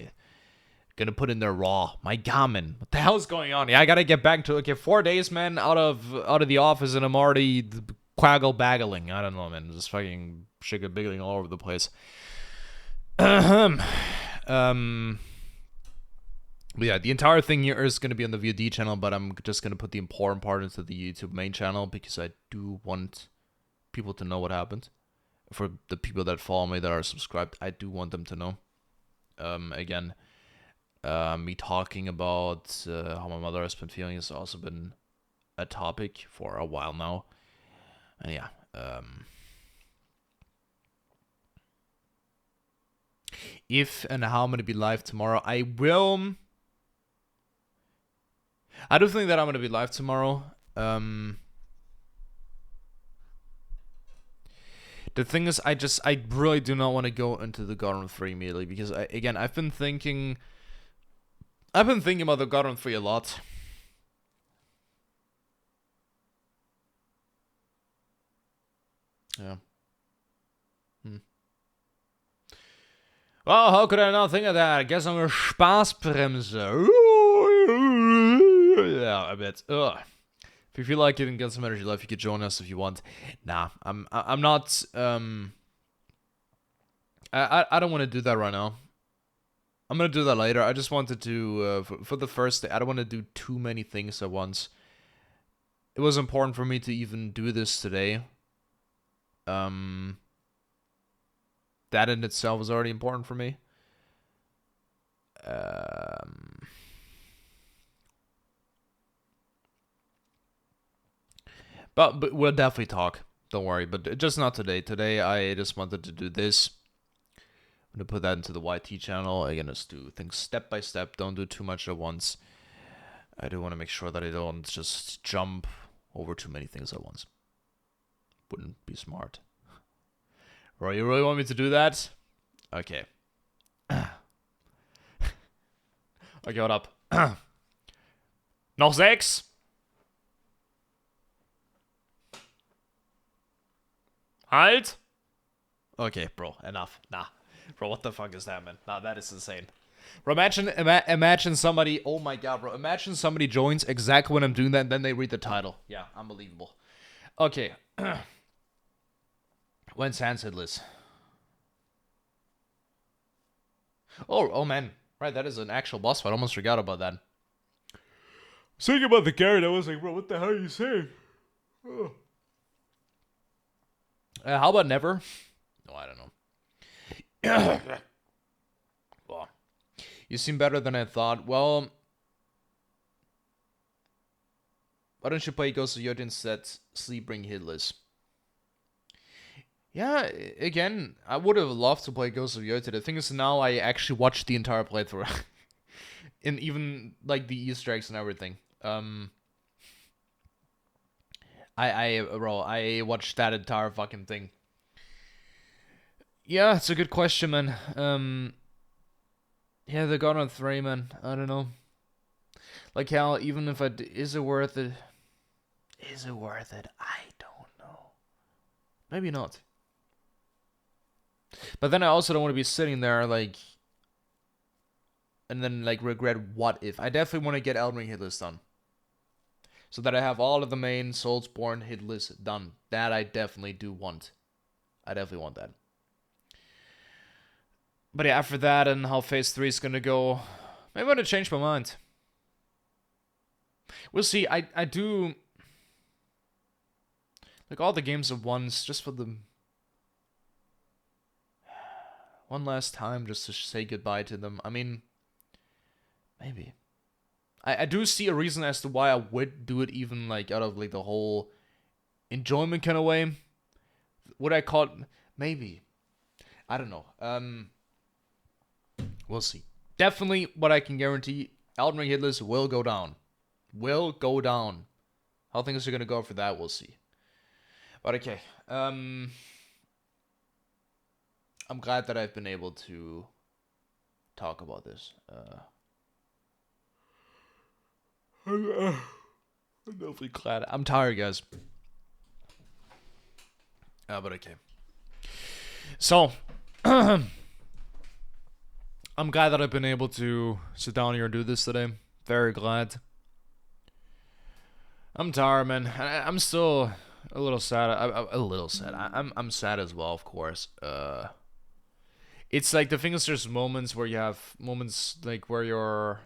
Gonna put in there raw. My gammon. What the hell's going on? Yeah, I gotta get back to, okay, 4 days, man, out of the office, and I'm already quaggle baggling. I don't know, man. Just fucking shigga-biggling all over the place. But yeah, the entire thing here is gonna be on the VOD channel, but I'm just gonna put the important part into the YouTube main channel because I do want people to know what happened. For the people that follow me that are subscribed, I do want them to know. Again, me talking about how my mother has been feeling has also been a topic for a while now. And yeah, if and how I'm going to be live tomorrow, I do think that I'm going to be live tomorrow. The thing is, I really do not want to go into the God of 3 immediately because, I've been thinking about the God of 3 a lot. Yeah. Well, how could I not think of that? I guess I'm a Spaßbremse. Yeah, I bet. Ugh. If you feel like it and get some energy left, you could join us if you want. Nah, I'm not. I don't want to do that right now. I'm gonna do that later. I just wanted to, for the first day, I don't want to do too many things at once. It was important for me to even do this today. That in itself was already important for me. But we'll definitely talk. Don't worry. But just not today. Today I just wanted to do this. I'm gonna put that into the YT channel. Again, just do things step by step. Don't do too much at once. I do want to make sure that I don't just jump over too many things at once. Wouldn't be smart. Bro, you really want me to do that? Okay. Okay, what up? Noch 6? Halt! Okay, bro, enough. Nah. Bro, what the fuck is that, man? Nah, that is insane. Bro, imagine somebody... Oh my god, bro. Imagine somebody joins exactly when I'm doing that and then they read the title. Yeah, unbelievable. Okay. When's Hans Hitless? Oh man. Right, that is an actual boss fight. I almost forgot about that. Thinking about the carrot, I was like, bro, what the hell are you saying? Oh. How about never? No, I don't know. Well, you seem better than I thought. Well, why don't you play Ghost of Yoti instead? Sleeping Hitless. Yeah, again, I would have loved to play Ghost of Yoti. The thing is, now I actually watched the entire playthrough. And even, like, the Easter eggs and everything. I watched that entire fucking thing. Yeah, it's a good question, man. Yeah, the God on 3, man. I don't know. Like, how, even if is it worth it? Is it worth it? I don't know. Maybe not. But then I also don't want to be sitting there, like, and then, like, regret what if. I definitely want to get Elden Ring hit list done. So that I have all of the main Soulsborne hit list done. That I definitely do want. I definitely want that. But yeah, after that and how Phase 3 is gonna go, maybe I'm gonna change my mind. We'll see. I do... like, all the games at once, just for the... one last time, just to say goodbye to them. I mean... maybe. I do see a reason as to why I would do it, even, like, out of, like, the whole enjoyment kind of way. Would I call it... maybe. I don't know. We'll see. Definitely what I can guarantee, Elden Ring hitlist will go down. Will go down. How things are going to go for that, we'll see. But okay. I'm glad that I've been able to talk about this. I'm definitely glad. I'm tired, guys. But okay. So, I'm glad that I've been able to sit down here and do this today. Very glad. I'm tired, man. I'm still a little sad. A little sad. I'm sad as well, of course. It's like the thing is, there's moments where you have moments like where you're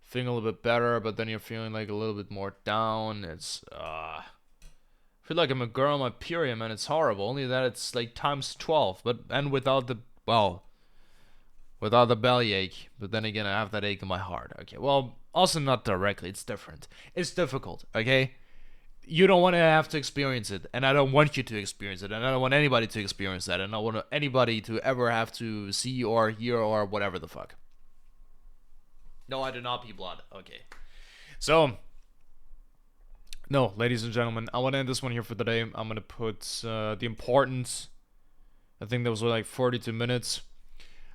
feeling a little bit better, but then you're feeling like a little bit more down. It's I feel like I'm a girl on my period, man. It's horrible. Only that it's like times 12, and without the without the bellyache. But then again, I have that ache in my heart. Okay, well, also not directly. It's different. It's difficult. Okay, you don't want to have to experience it, and I don't want you to experience it, and I don't want anybody to experience that, and I don't want anybody to ever have to see or hear or whatever the fuck. No, I do not pee blood. Okay. So, no, ladies and gentlemen, I want to end this one here for the day. I'm going to put the importance. I think that was like 42 minutes.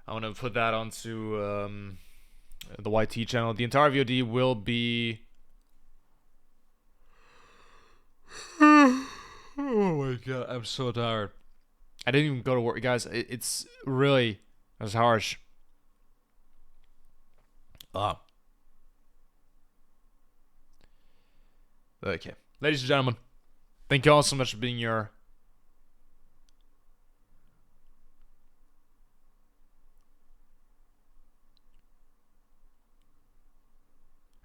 I'm going to put that onto the YT channel. The entire VOD will be... oh my god, I'm so tired. I didn't even go to work. Guys, it's really... it's harsh. Okay. Ladies and gentlemen, thank you all so much for being here.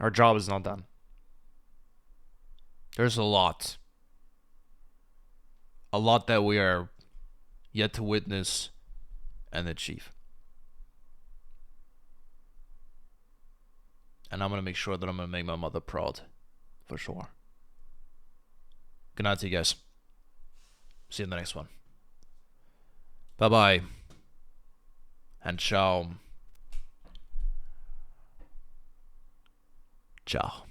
Our job is not done.
There's a lot. A lot that we are yet to witness and achieve. And I'm going to make sure that I'm going to make my mother proud. For sure. Good night to you guys. See you in the next one. Bye bye. And ciao. Ciao.